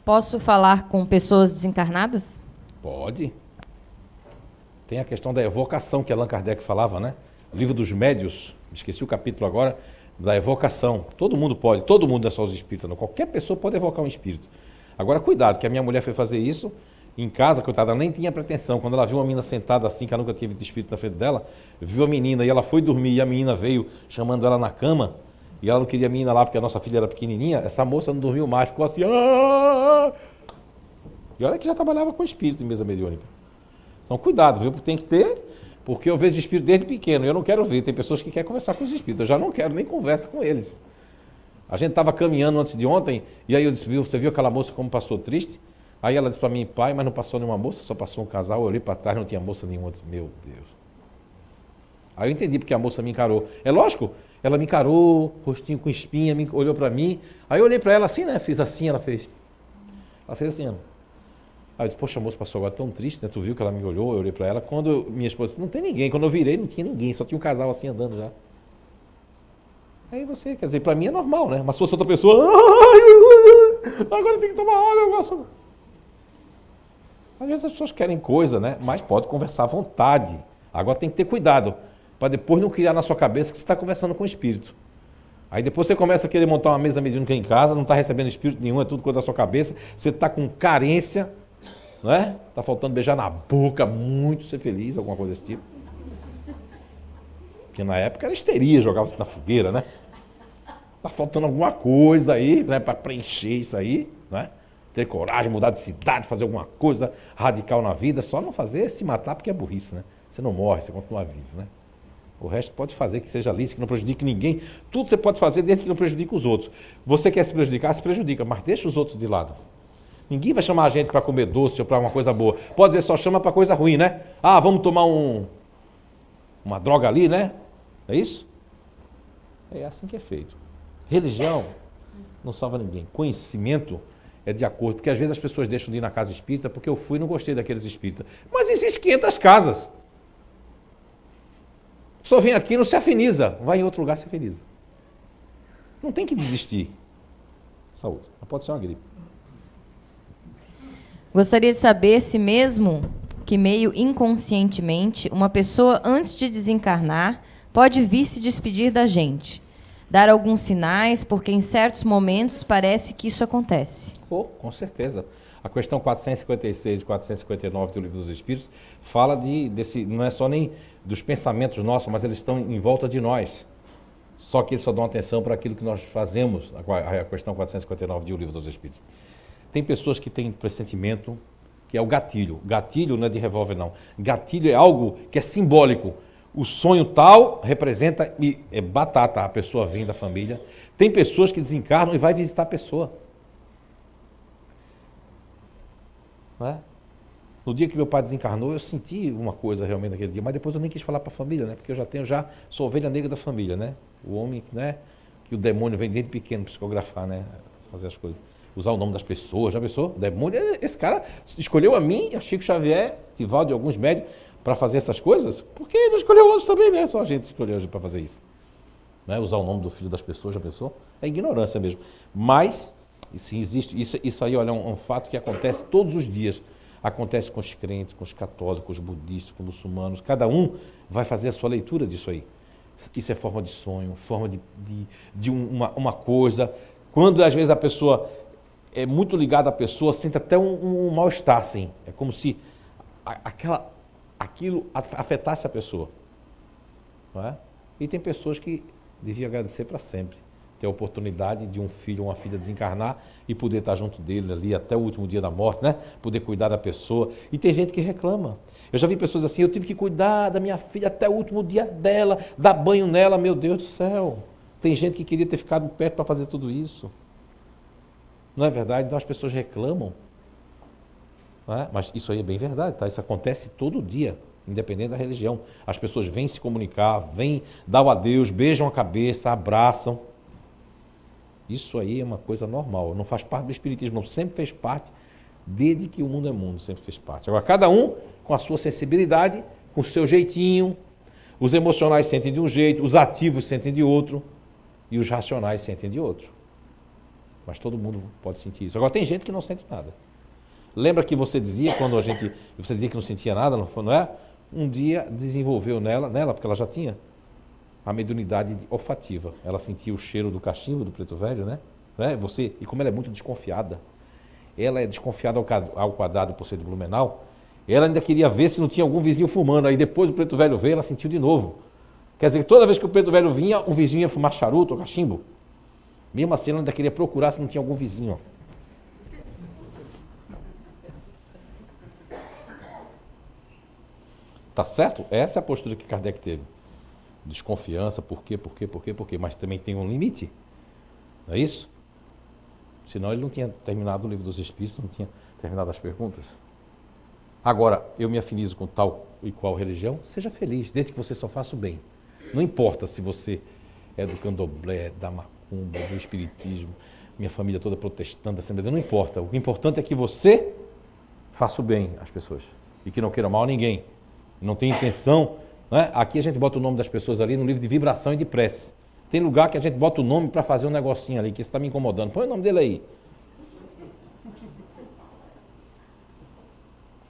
Posso falar com pessoas desencarnadas? Pode. Tem a questão da evocação que Allan Kardec falava, né? O livro dos médios, esqueci o capítulo agora, da evocação. Todo mundo pode, todo mundo é só os espíritos, não. Qualquer pessoa pode evocar um espírito. Agora, cuidado, que a minha mulher foi fazer isso em casa, coitada, ela nem tinha pretensão. Quando ela viu uma menina sentada assim, que ela nunca tinha visto espírito na frente dela, viu a menina e ela foi dormir e a menina veio chamando ela na cama e ela não queria a menina lá porque a nossa filha era pequenininha, essa moça não dormiu mais, ficou assim. Aaah! E olha que já trabalhava com espírito em mesa mediúnica. Então, cuidado, viu? Porque tem que ter. Porque eu vejo espírito desde pequeno, eu não quero ver. Tem pessoas que querem conversar com os espíritos, eu já não quero nem conversa com eles. A gente estava caminhando antes de ontem, e aí eu disse, você viu aquela moça como passou triste? Aí ela disse para mim, pai, mas não passou nenhuma moça, só passou um casal. Eu olhei para trás, não tinha moça nenhuma. Eu disse, meu Deus. Aí eu entendi porque a moça me encarou. É lógico, ela me encarou, rostinho com espinha, olhou para mim. Aí eu olhei para ela assim, né? Fiz assim, ela fez. Ela fez assim, ó. Aí eu disse, poxa, a moça passou agora tão triste, né? Tu viu que ela me olhou, eu olhei pra ela. Quando minha esposa disse, não tem ninguém. Quando eu virei, não tinha ninguém, só tinha um casal assim andando já. Aí você, quer dizer, pra mim é normal, né? Mas se fosse outra pessoa, agora tem que tomar água, eu gosto. Às vezes as pessoas querem coisa, né? Mas pode conversar à vontade. Agora tem que ter cuidado, para depois não criar na sua cabeça que você está conversando com o espírito. Aí depois você começa a querer montar uma mesa mediúnica em casa, não está recebendo espírito nenhum, é tudo coisa da sua cabeça, você está com carência, não é? Está faltando beijar na boca, muito ser feliz, alguma coisa desse tipo. Porque na época era histeria, jogava-se na fogueira, né? Está faltando alguma coisa aí, né, para preencher isso aí, né? Ter coragem, mudar de cidade, fazer alguma coisa radical na vida, só não fazer se matar porque é burrice, né? Você não morre, você continua vivo, né? O resto pode fazer que seja lícito, que não prejudique ninguém. Tudo você pode fazer desde que não prejudique os outros. Você quer se prejudicar, se prejudica, mas deixa os outros de lado. Ninguém vai chamar a gente para comer doce ou para uma coisa boa. Pode ver, só chama para coisa ruim, né? Ah, vamos tomar uma droga ali, né? É isso? É assim que é feito. Religião não salva ninguém. Conhecimento é de acordo, porque às vezes as pessoas deixam de ir na casa espírita porque eu fui e não gostei daqueles espíritas. Mas existem 500 casas. Só vem aqui e não se afiniza. Vai em outro lugar e se afiniza. Não tem que desistir. Saúde. Não pode ser uma gripe. Gostaria de saber se mesmo que meio inconscientemente, uma pessoa antes de desencarnar pode vir se despedir da gente, dar alguns sinais, porque em certos momentos parece que isso acontece. Com certeza. A questão 456 e 459 do Livro dos Espíritos fala desse, não é só nem dos pensamentos nossos, mas eles estão em volta de nós. Só que eles só dão atenção para aquilo que nós fazemos, a questão 459 do Livro dos Espíritos. Tem pessoas que têm pressentimento, que é o gatilho. Gatilho não é de revólver, não. Gatilho é algo que é simbólico. O sonho tal representa, e é batata, a pessoa vem da família. Tem pessoas que desencarnam e vai visitar a pessoa. Não é? No dia que meu pai desencarnou, eu senti uma coisa realmente naquele dia, mas depois eu nem quis falar para a família, né? Porque eu sou ovelha negra da família, né? O homem, né? Que o demônio vem desde pequeno psicografar, né? Fazer as coisas. Usar o nome das pessoas, já pensou? O demônio, esse cara escolheu a mim, a Chico Xavier, Tivaldo e alguns médios para fazer essas coisas, porque ele não escolheu outros também, né? Só a gente escolheu para fazer isso. Né? Usar o nome do filho das pessoas, já pensou? É ignorância mesmo. Mas, sim, existe, isso aí, olha, é um fato que acontece todos os dias. Acontece com os crentes, com os católicos, com os budistas, com os muçulmanos. Cada um vai fazer a sua leitura disso aí. Isso é forma de sonho, forma de uma coisa. Quando, às vezes, a pessoa é muito ligada à pessoa, sente até um mal-estar, assim. É como se aquilo afetasse a pessoa. Não é? E tem pessoas que deviam agradecer para sempre. Ter a oportunidade de um filho ou uma filha desencarnar e poder estar junto dele ali até o último dia da morte, né? Poder cuidar da pessoa. E tem gente que reclama. Eu já vi pessoas assim, eu tive que cuidar da minha filha até o último dia dela, dar banho nela, meu Deus do céu. Tem gente que queria ter ficado perto para fazer tudo isso. Não é verdade? Então as pessoas reclamam. Não é? Mas isso aí é bem verdade, tá? Isso acontece todo dia, independente da religião. As pessoas vêm se comunicar, vêm dar o adeus, beijam a cabeça, abraçam. Isso aí é uma coisa normal, não faz parte do espiritismo, não, sempre fez parte, desde que o mundo é mundo, sempre fez parte. Agora, cada um com a sua sensibilidade, com o seu jeitinho, os emocionais sentem de um jeito, os ativos sentem de outro, e os racionais sentem de outro. Mas todo mundo pode sentir isso. Agora, tem gente que não sente nada. Lembra que você dizia, você dizia que não sentia nada, não é? Um dia desenvolveu nela, porque ela já tinha, a mediunidade olfativa. Ela sentia o cheiro do cachimbo do preto velho, né? E como ela é muito desconfiada, ela é desconfiada ao quadrado por ser de Blumenau, ela ainda queria ver se não tinha algum vizinho fumando. Aí depois o preto velho veio, ela sentiu de novo. Quer dizer que toda vez que o preto velho vinha, um vizinho ia fumar charuto ou cachimbo. Mesmo assim, ela ainda queria procurar se não tinha algum vizinho. Tá certo? Essa é a postura que Kardec teve. Desconfiança, por quê? Mas também tem um limite. Não é isso? Senão ele não tinha terminado o Livro dos Espíritos, não tinha terminado as perguntas. Agora, eu me afinizo com tal e qual religião, seja feliz, desde que você só faça o bem. Não importa se você é do candomblé, da macumba, do espiritismo, minha família toda protestante, assembleia, não importa. O importante é que você faça o bem às pessoas e que não queira mal a ninguém. Não tem intenção, né? Aqui a gente bota o nome das pessoas ali no livro de vibração e de prece. Tem lugar que a gente bota o nome para fazer um negocinho ali, que está me incomodando. Põe o nome dele aí.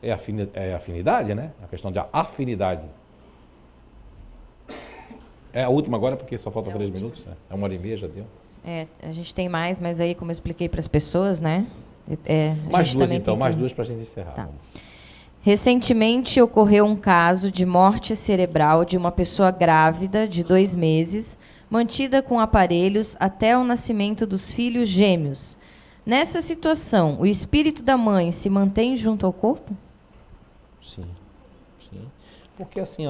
É afinidade, né? A questão de afinidade. É a última agora, porque só falta 3 minutos. É 1h30, já deu. A gente tem mais, mas aí, como eu expliquei para as pessoas, né? Mais duas então, mais duas para a gente encerrar. Tá. Recentemente ocorreu um caso de morte cerebral de uma pessoa grávida de 2 meses, mantida com aparelhos até o nascimento dos filhos gêmeos. Nessa situação, o espírito da mãe se mantém junto ao corpo? Sim. Porque assim,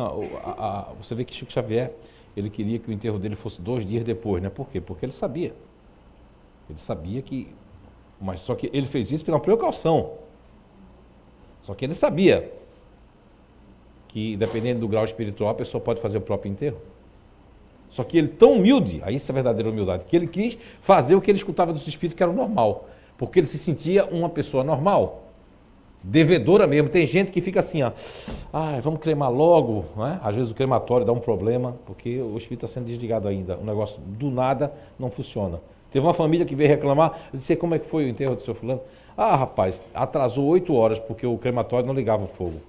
você vê que Chico Xavier, ele queria que o enterro dele fosse 2 dias depois, né? Por quê? Porque ele sabia. Ele sabia que... Mas só que ele fez isso pela precaução. Só que ele sabia que, dependendo do grau espiritual, a pessoa pode fazer o próprio enterro. Só que ele, tão humilde, aí isso é verdadeira humildade, que ele quis fazer o que ele escutava dos espíritos, que era o normal. Porque ele se sentia uma pessoa normal, devedora mesmo. Tem gente que fica assim, vamos cremar logo, né? Às vezes o crematório dá um problema, porque o espírito está sendo desligado ainda. O negócio do nada não funciona. Teve uma família que veio reclamar, eu disse, como é que foi o enterro do seu fulano? Rapaz, atrasou 8 horas, porque o crematório não ligava o fogo.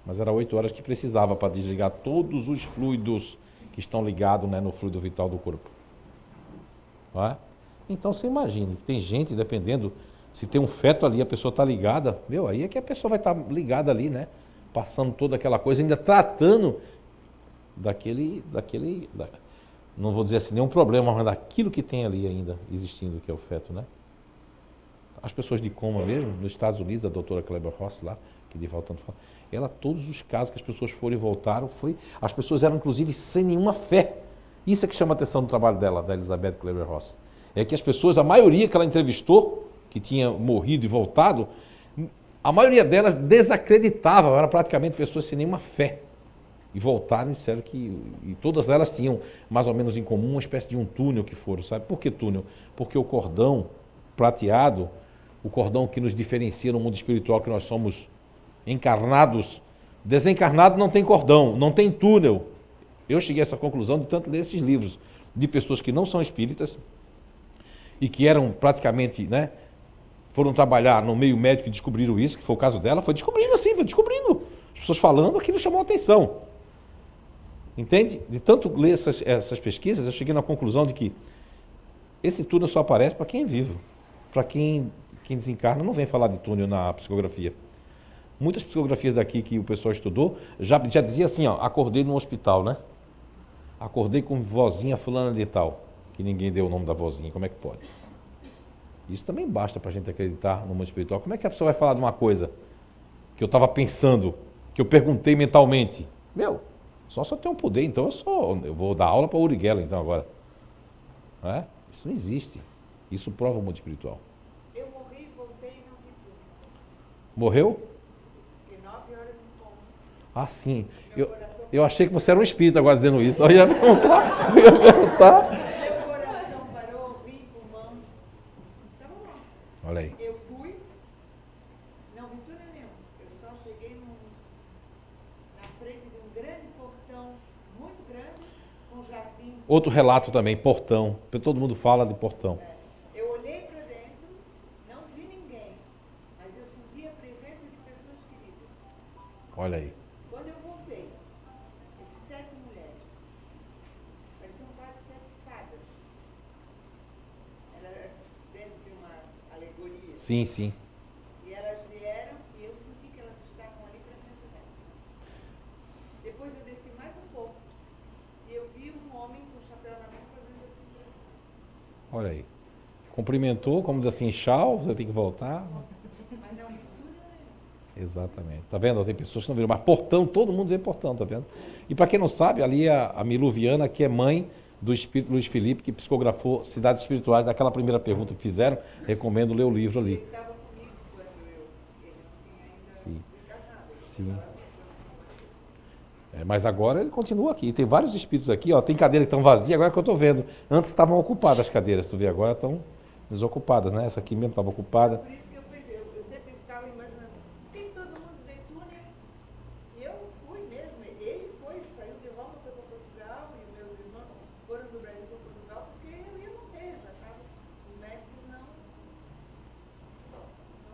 Mas era 8 horas que precisava para desligar todos os fluidos que estão ligados, né, no fluido vital do corpo. Não é? Então você imagine, que tem gente, dependendo, se tem um feto ali, a pessoa está ligada, aí é que a pessoa vai estar ligada ali, né? Passando toda aquela coisa, ainda tratando não vou dizer assim, nenhum problema, mas daquilo que tem ali ainda existindo, que é o feto, né? As pessoas de coma mesmo, nos Estados Unidos, a doutora Kleber Ross lá, que de voltando fala, ela, todos os casos que as pessoas foram e voltaram, as pessoas eram inclusive sem nenhuma fé. Isso é que chama a atenção do trabalho dela, da Elizabeth Kleber Ross. É que as pessoas, a maioria que ela entrevistou, que tinha morrido e voltado, a maioria delas desacreditava, eram praticamente pessoas sem nenhuma fé. E voltaram e disseram e todas elas tinham mais ou menos em comum uma espécie de um túnel que foram, sabe? Por que túnel? Porque o cordão prateado, o cordão que nos diferencia no mundo espiritual, que nós somos encarnados, desencarnado não tem cordão, não tem túnel. Eu cheguei a essa conclusão de tanto ler esses livros de pessoas que não são espíritas e que eram praticamente, né, foram trabalhar no meio médico e descobriram isso, que foi o caso dela, foi descobrindo assim, foi descobrindo. As pessoas falando, aquilo chamou a atenção. Entende? De tanto ler essas pesquisas, eu cheguei na conclusão de que esse túnel só aparece para quem é vivo. Para quem desencarna, não vem falar de túnel na psicografia. Muitas psicografias daqui que o pessoal estudou, já dizia assim, ó, acordei no hospital, né? Acordei com vozinha fulana de tal, que ninguém deu o nome da vozinha, como é que pode? Isso também basta para a gente acreditar no mundo espiritual. Como é que a pessoa vai falar de uma coisa que eu estava pensando, que eu perguntei mentalmente? Só se eu tenho um poder, então eu vou dar aula para o Uri Geller, então agora. Não é? Isso não existe. Isso prova o mundo espiritual. Eu morri, voltei e não vi tudo. Morreu? Fiquei 9 horas em coma. Ah, sim. Eu achei que você era um espírito agora dizendo isso. Eu ia perguntar. Meu coração parou, ouvi, pulmão. Então, Olha aí. eu fui, não vi tudo nenhum. Eu só cheguei na frente de um grande portão, muito grande, com jardim. Outro relato também, portão. Todo mundo fala de portão. Eu olhei para dentro, não vi ninguém, mas eu senti a presença de pessoas queridas. Olha aí. Quando eu voltei, eu vi 7 mulheres. Pareciam quase 7 fadas. Era dentro de uma alegoria. Sim, sim. E elas vieram e eu senti que elas estavam ali para me ajudar. Depois eu desci mais um pouco e eu vi um homem com o chapéu na mão fazendo assim para mim. Olha aí. Cumprimentou, como diz assim, tchau, você tem que voltar. Mas não vi tudo nenhum. Exatamente. Tá vendo? Tem pessoas que não viram. Mas portão, todo mundo vê portão, tá vendo? E para quem não sabe, ali é a Milu Viana, que é mãe do espírito Luiz Felipe, que psicografou Cidades Espirituais, daquela primeira pergunta que fizeram. Recomendo ler o livro ali. Ele estava comigo quando ele não tinha ainda Sim. desencarnado. Sim. Mas agora ele continua aqui. Tem vários espíritos aqui, ó. Tem cadeiras que estão vazias, agora que eu estou vendo. Antes estavam ocupadas as cadeiras, tu vê, agora estão desocupadas, né? Essa aqui mesmo estava ocupada. Por isso que eu pensei, eu sempre ficava imaginando, tem todo mundo vê túnel. E eu fui mesmo, ele foi, saiu de Roma, foi para Portugal, e meus irmãos foram do Brasil para Portugal, porque eu ia morrer, já estava, os médicos não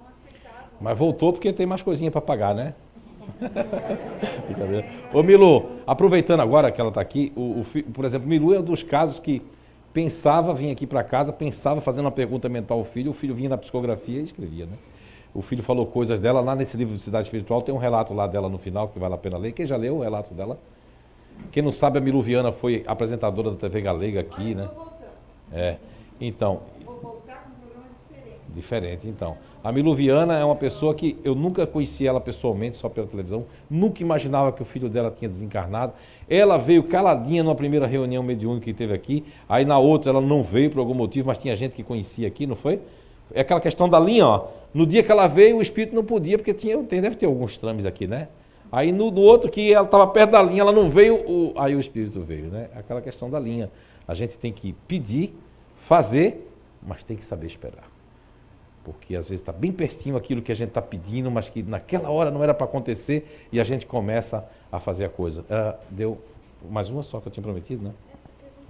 aceitavam. Mas voltou porque tem mais coisinha para pagar, né? Brincadeira. Ô Milu, aproveitando agora que ela está aqui, por exemplo, Milu é um dos casos que pensava, vinha aqui para casa, pensava fazendo uma pergunta mental ao filho, o filho vinha na psicografia e escrevia, né? O filho falou coisas dela, lá nesse livro de Cidade Espiritual tem um relato lá dela no final, que vale a pena ler. Quem já leu o relato dela? Quem não sabe, a Milu Viana foi apresentadora da TV Galega aqui, né? Estou voltando. Então, Vou voltar com um programa diferente. diferente, então. A Milu Viana é uma pessoa que eu nunca conheci ela pessoalmente, só pela televisão, nunca imaginava que o filho dela tinha desencarnado. Ela veio caladinha numa primeira reunião mediúnica que teve aqui, aí na outra ela não veio por algum motivo, mas tinha gente que conhecia aqui, não foi? É aquela questão da linha, ó. No dia que ela veio, o espírito não podia, porque deve ter alguns trâmites aqui, né? Aí no outro que ela estava perto da linha, ela não veio, aí o espírito veio, né? Aquela questão da linha. A gente tem que pedir, fazer, mas tem que saber esperar. Porque às vezes está bem pertinho aquilo que a gente está pedindo, mas que naquela hora não era para acontecer e a gente começa a fazer a coisa. Deu mais uma só que eu tinha prometido, né? Essa pergunta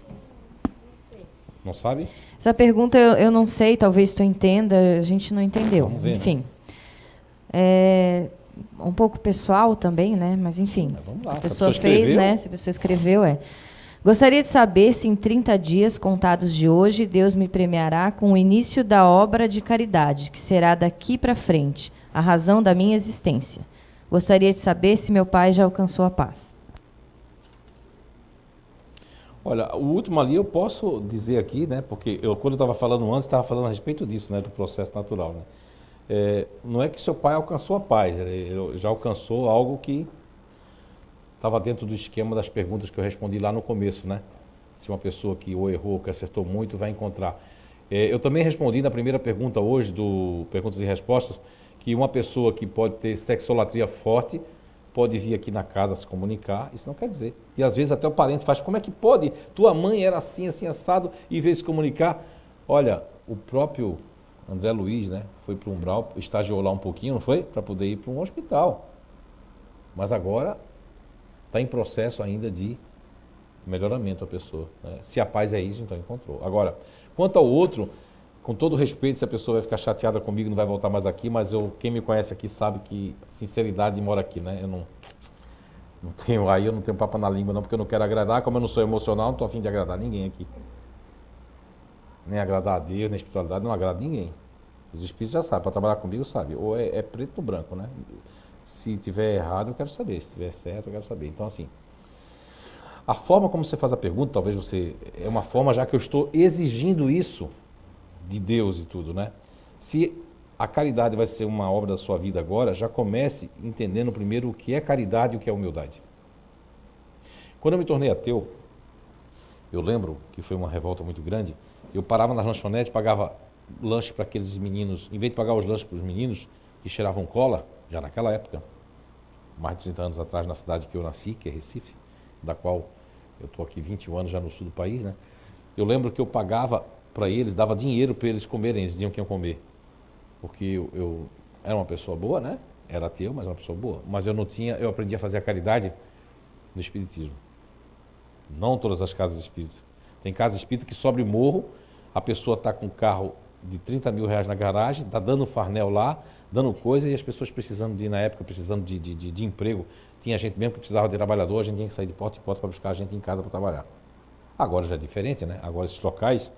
eu não sei. Não sabe? Essa pergunta eu não sei, talvez tu entenda, a gente não entendeu. Vamos ver, Enfim. É um pouco pessoal também, né? Mas enfim. Mas vamos lá, A se a pessoa pessoa fez, escreveu. né? Se a pessoa escreveu, Gostaria de saber se em 30 dias contados de hoje, Deus me premiará com o início da obra de caridade, que será daqui para frente, a razão da minha existência. Gostaria de saber se meu pai já alcançou a paz. Olha, o último ali eu posso dizer aqui, né? Porque quando eu estava falando antes, estava falando a respeito disso, né? Do processo natural, né? Não é que seu pai alcançou a paz, ele já alcançou algo que estava dentro do esquema das perguntas que eu respondi lá no começo, né? Se uma pessoa que ou errou, que acertou muito, vai encontrar. Eu também respondi na primeira pergunta hoje, do Perguntas e Respostas, que uma pessoa que pode ter sexolatria forte pode vir aqui na casa se comunicar, isso não quer dizer. E às vezes até o parente faz, como é que pode? Tua mãe era assim, assim, assado, e veio se comunicar. Olha, o próprio André Luiz, né? Foi para o Umbral, estagiou lá um pouquinho, não foi? Para poder ir para um hospital. Mas agora está em processo ainda de melhoramento a pessoa, né? Se a paz é isso, então encontrou. Agora, quanto ao outro, com todo respeito, se a pessoa vai ficar chateada comigo, não vai voltar mais aqui, mas quem me conhece aqui sabe que sinceridade mora aqui, né? Eu não tenho papo na língua não, porque eu não quero agradar, como eu não sou emocional, não estou a fim de agradar ninguém aqui. Nem agradar a Deus, nem a espiritualidade, não agrada ninguém. Os espíritos já sabem, para trabalhar comigo sabe, ou é preto ou branco, né? Se tiver errado, eu quero saber. Se tiver certo, eu quero saber. Então, assim, a forma como você faz a pergunta, talvez você... É uma forma já que eu estou exigindo isso de Deus e tudo, né? Se a caridade vai ser uma obra da sua vida agora, já comece entendendo primeiro o que é caridade e o que é humildade. Quando eu me tornei ateu, eu lembro que foi uma revolta muito grande, eu parava nas lanchonetes, pagava lanche para aqueles meninos, em vez de pagar os lanches para os meninos que cheiravam cola, já naquela época, mais de 30 anos atrás, na cidade que eu nasci, que é Recife, da qual eu estou aqui 21 anos já no sul do país, né? Eu lembro que eu pagava para eles, dava dinheiro para eles comerem, eles diziam que iam comer. Porque eu era uma pessoa boa, né? Era ateu, mas uma pessoa boa. Mas eu aprendi a fazer a caridade no espiritismo. Não todas as casas espíritas. Tem casa espírita que sobe morro, a pessoa está com um carro de 30 mil reais na garagem, está dando farnel lá, dando coisa, e as pessoas precisando na época, precisando de emprego. Tinha gente mesmo que precisava de trabalhador, a gente tinha que sair de porta em porta para buscar a gente em casa para trabalhar. Agora já é diferente, né? Agora esses locais,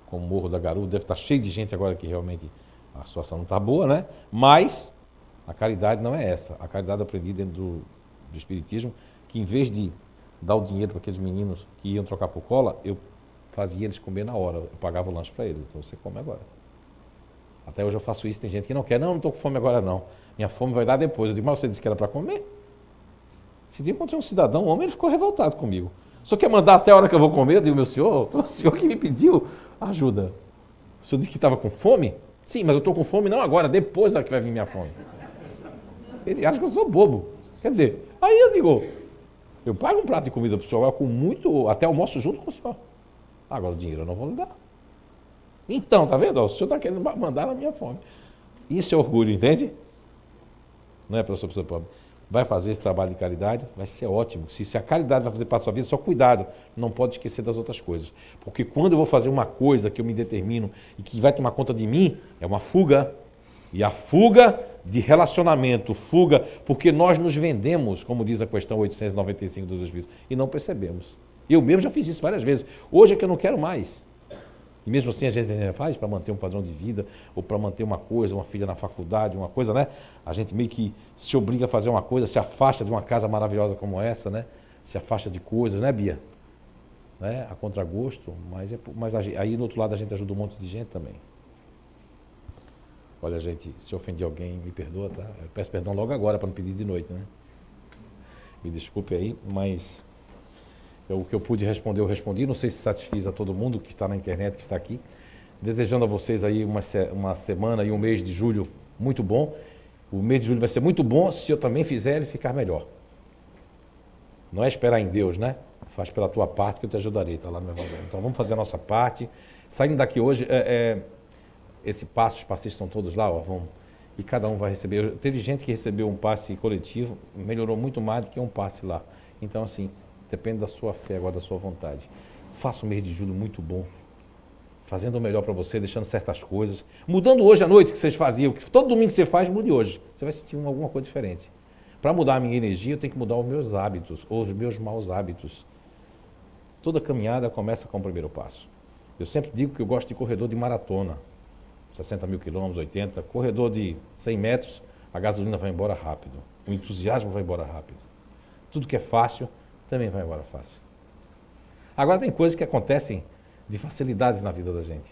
como o Morro da Garuva, deve estar cheio de gente agora que realmente a situação não está boa, né? Mas a caridade não é essa. A caridade eu aprendi dentro do espiritismo, que em vez de dar o dinheiro para aqueles meninos que iam trocar por cola, eu fazia eles comer na hora, eu pagava o lanche para eles. Então você come agora. Até hoje eu faço isso, tem gente que não quer. Não estou com fome agora não. Minha fome vai dar depois. Eu digo, mas você disse que era para comer? Esse dia eu encontrei um cidadão, um homem, ele ficou revoltado comigo. O senhor quer mandar até a hora que eu vou comer? Eu digo, meu senhor, foi o senhor que me pediu ajuda. O senhor disse que estava com fome? Sim, mas eu estou com fome não agora, depois é que vai vir minha fome. Ele acha que eu sou bobo. Quer dizer, aí eu digo, eu pago um prato de comida para o senhor, eu com muito, até almoço junto com o senhor. Agora o dinheiro eu não vou lhe dar. Então, tá vendo? O senhor está querendo mandar na minha fome. Isso é orgulho, entende? Não é, professor pobre? Vai fazer esse trabalho de caridade, vai ser ótimo. Se a caridade vai fazer parte da sua vida, só cuidado, não pode esquecer das outras coisas. Porque quando eu vou fazer uma coisa que eu me determino e que vai tomar conta de mim, é uma fuga. E a fuga de relacionamento, fuga, porque nós nos vendemos, como diz a questão 895 dos Espíritos, e não percebemos. Eu mesmo já fiz isso várias vezes. Hoje é que eu não quero mais. E mesmo assim a gente faz para manter um padrão de vida, ou para manter uma coisa, uma filha na faculdade, uma coisa, né? A gente meio que se obriga a fazer uma coisa, se afasta de uma casa maravilhosa como essa, né? Se afasta de coisas, né, Bia? Né? A contragosto, mas aí no outro lado a gente ajuda um monte de gente também. Olha, gente, se ofendi alguém, me perdoa, tá? Eu peço perdão logo agora para não pedir de noite, né? Me desculpe aí, mas... o que eu pude responder, eu respondi. Não sei se satisfiz a todo mundo que está na internet, que está aqui. Desejando a vocês aí uma semana e um mês de julho muito bom. O mês de julho vai ser muito bom se eu também fizer ele ficar melhor. Não é esperar em Deus, né? Faz pela tua parte que eu te ajudarei, está lá no Evangelho. Então vamos fazer a nossa parte. Saindo daqui hoje, esse passe, os passistas estão todos lá, ó, e cada um vai receber. Teve gente que recebeu um passe coletivo, melhorou muito mais do que um passe lá. Então, assim, depende da sua fé, agora da sua vontade. Faça um mês de julho muito bom, fazendo o melhor para você, deixando certas coisas, mudando hoje à noite o que vocês faziam, que todo domingo que você faz, mude hoje. Você vai sentir alguma coisa diferente. Para mudar a minha energia, eu tenho que mudar os meus hábitos, ou os meus maus hábitos. Toda caminhada começa com o primeiro passo. Eu sempre digo que eu gosto de corredor de maratona. 60 mil quilômetros, 80. Corredor de 100 metros, a gasolina vai embora rápido. O entusiasmo vai embora rápido. Tudo que é fácil, também vai embora fácil. Agora tem coisas que acontecem de facilidades na vida da gente.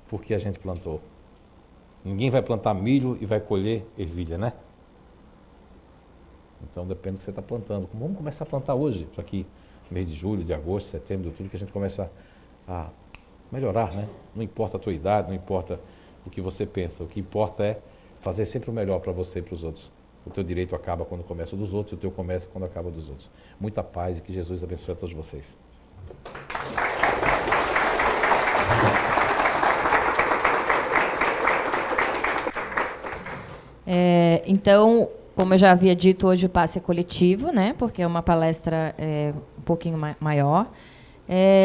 Porque a gente plantou. Ninguém vai plantar milho e vai colher ervilha, né? Então depende do que você está plantando. Vamos começar a plantar hoje, para que mês de julho, de agosto, setembro, de outubro, que a gente comece a melhorar, né? Não importa a tua idade, não importa o que você pensa. O que importa é fazer sempre o melhor para você e para os outros. O teu direito acaba quando começa o dos outros, e o teu começa quando acaba o dos outros. Muita paz e que Jesus abençoe a todos vocês. Então, como eu já havia dito, hoje o passe é coletivo, né? Porque é uma palestra um pouquinho maior.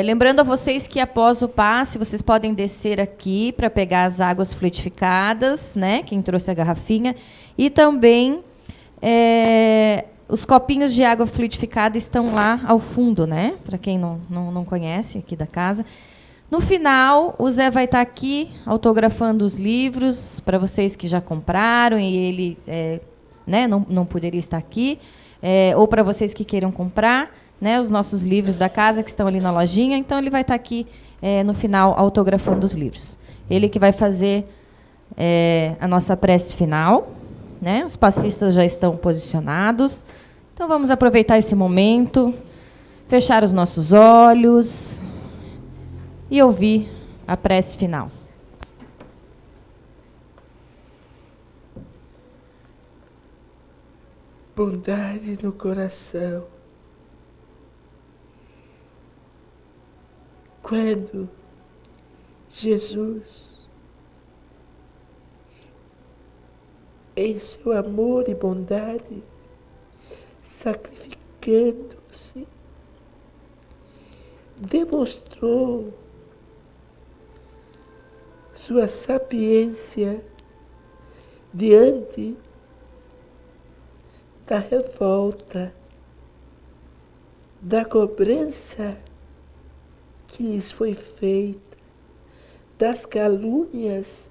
Lembrando a vocês que após o passe, vocês podem descer aqui para pegar as águas fluidificadas, né? Quem trouxe a garrafinha. E também os copinhos de água fluidificada estão lá ao fundo, né? Para quem não conhece aqui da casa. No final, o Zé vai estar aqui autografando os livros para vocês que já compraram e ele não poderia estar aqui, ou para vocês que queiram comprar, né, os nossos livros da casa que estão ali na lojinha. Então, ele vai estar aqui no final autografando os livros. Ele que vai fazer a nossa prece final, né? Os passistas já estão posicionados. Então, vamos aproveitar esse momento, fechar os nossos olhos e ouvir a prece final. Bondade no coração. Quando Jesus, em seu amor e bondade, sacrificando-se, demonstrou sua sapiência diante da revolta, da cobrança que lhes foi feita, das calúnias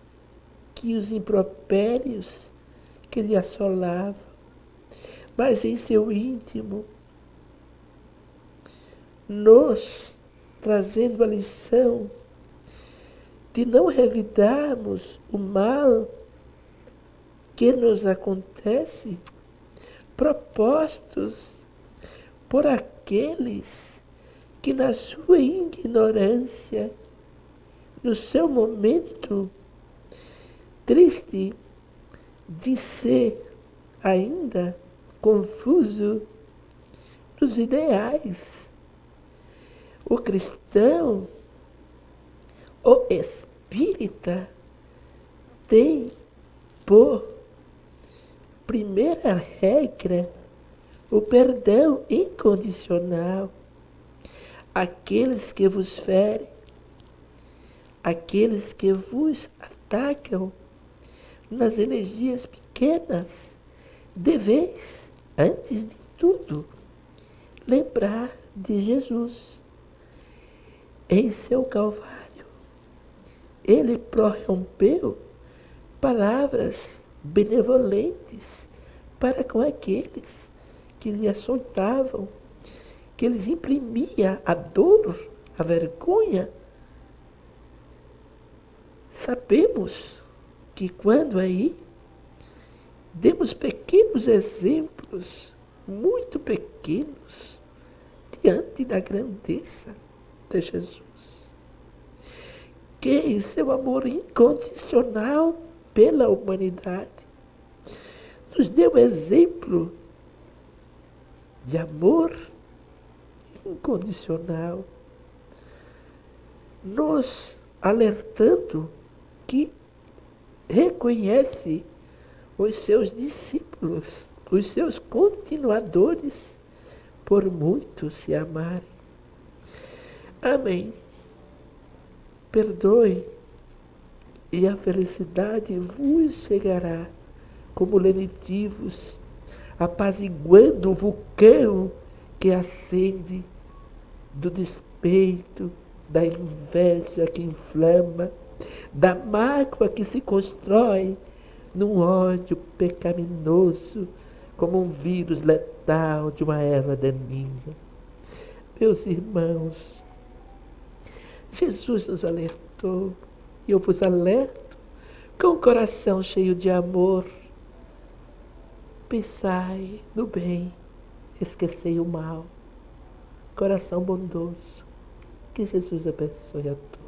que os impropérios que lhe assolavam, mas em seu íntimo, nos trazendo a lição de não revidarmos o mal que nos acontece, propostos por aqueles que na sua ignorância, no seu momento triste de ser ainda confuso nos ideais, o cristão, o espírita, tem por primeira regra o perdão incondicional. Aqueles que vos ferem, aqueles que vos atacam nas energias pequenas, deveis, antes de tudo, lembrar de Jesus. Em seu Calvário, ele prorrompeu palavras benevolentes para com aqueles que lhe açoitavam, que lhes imprimia a dor, a vergonha. Sabemos que quando aí demos pequenos exemplos, muito pequenos, diante da grandeza de Jesus, que em seu amor incondicional pela humanidade nos deu exemplo de amor incondicional, nos alertando que reconhece os seus discípulos, os seus continuadores, por muito se amarem. Amém. Perdoe, e a felicidade vos chegará como lenitivos, apaziguando o vulcão que acende do despeito, da inveja que inflama, da mágoa que se constrói num ódio pecaminoso, como um vírus letal de uma erva daninha. Meus irmãos, Jesus nos alertou, e eu vos alerto, com o coração cheio de amor. Pensai no bem, esquecei o mal. Coração bondoso, que Jesus abençoe a todos.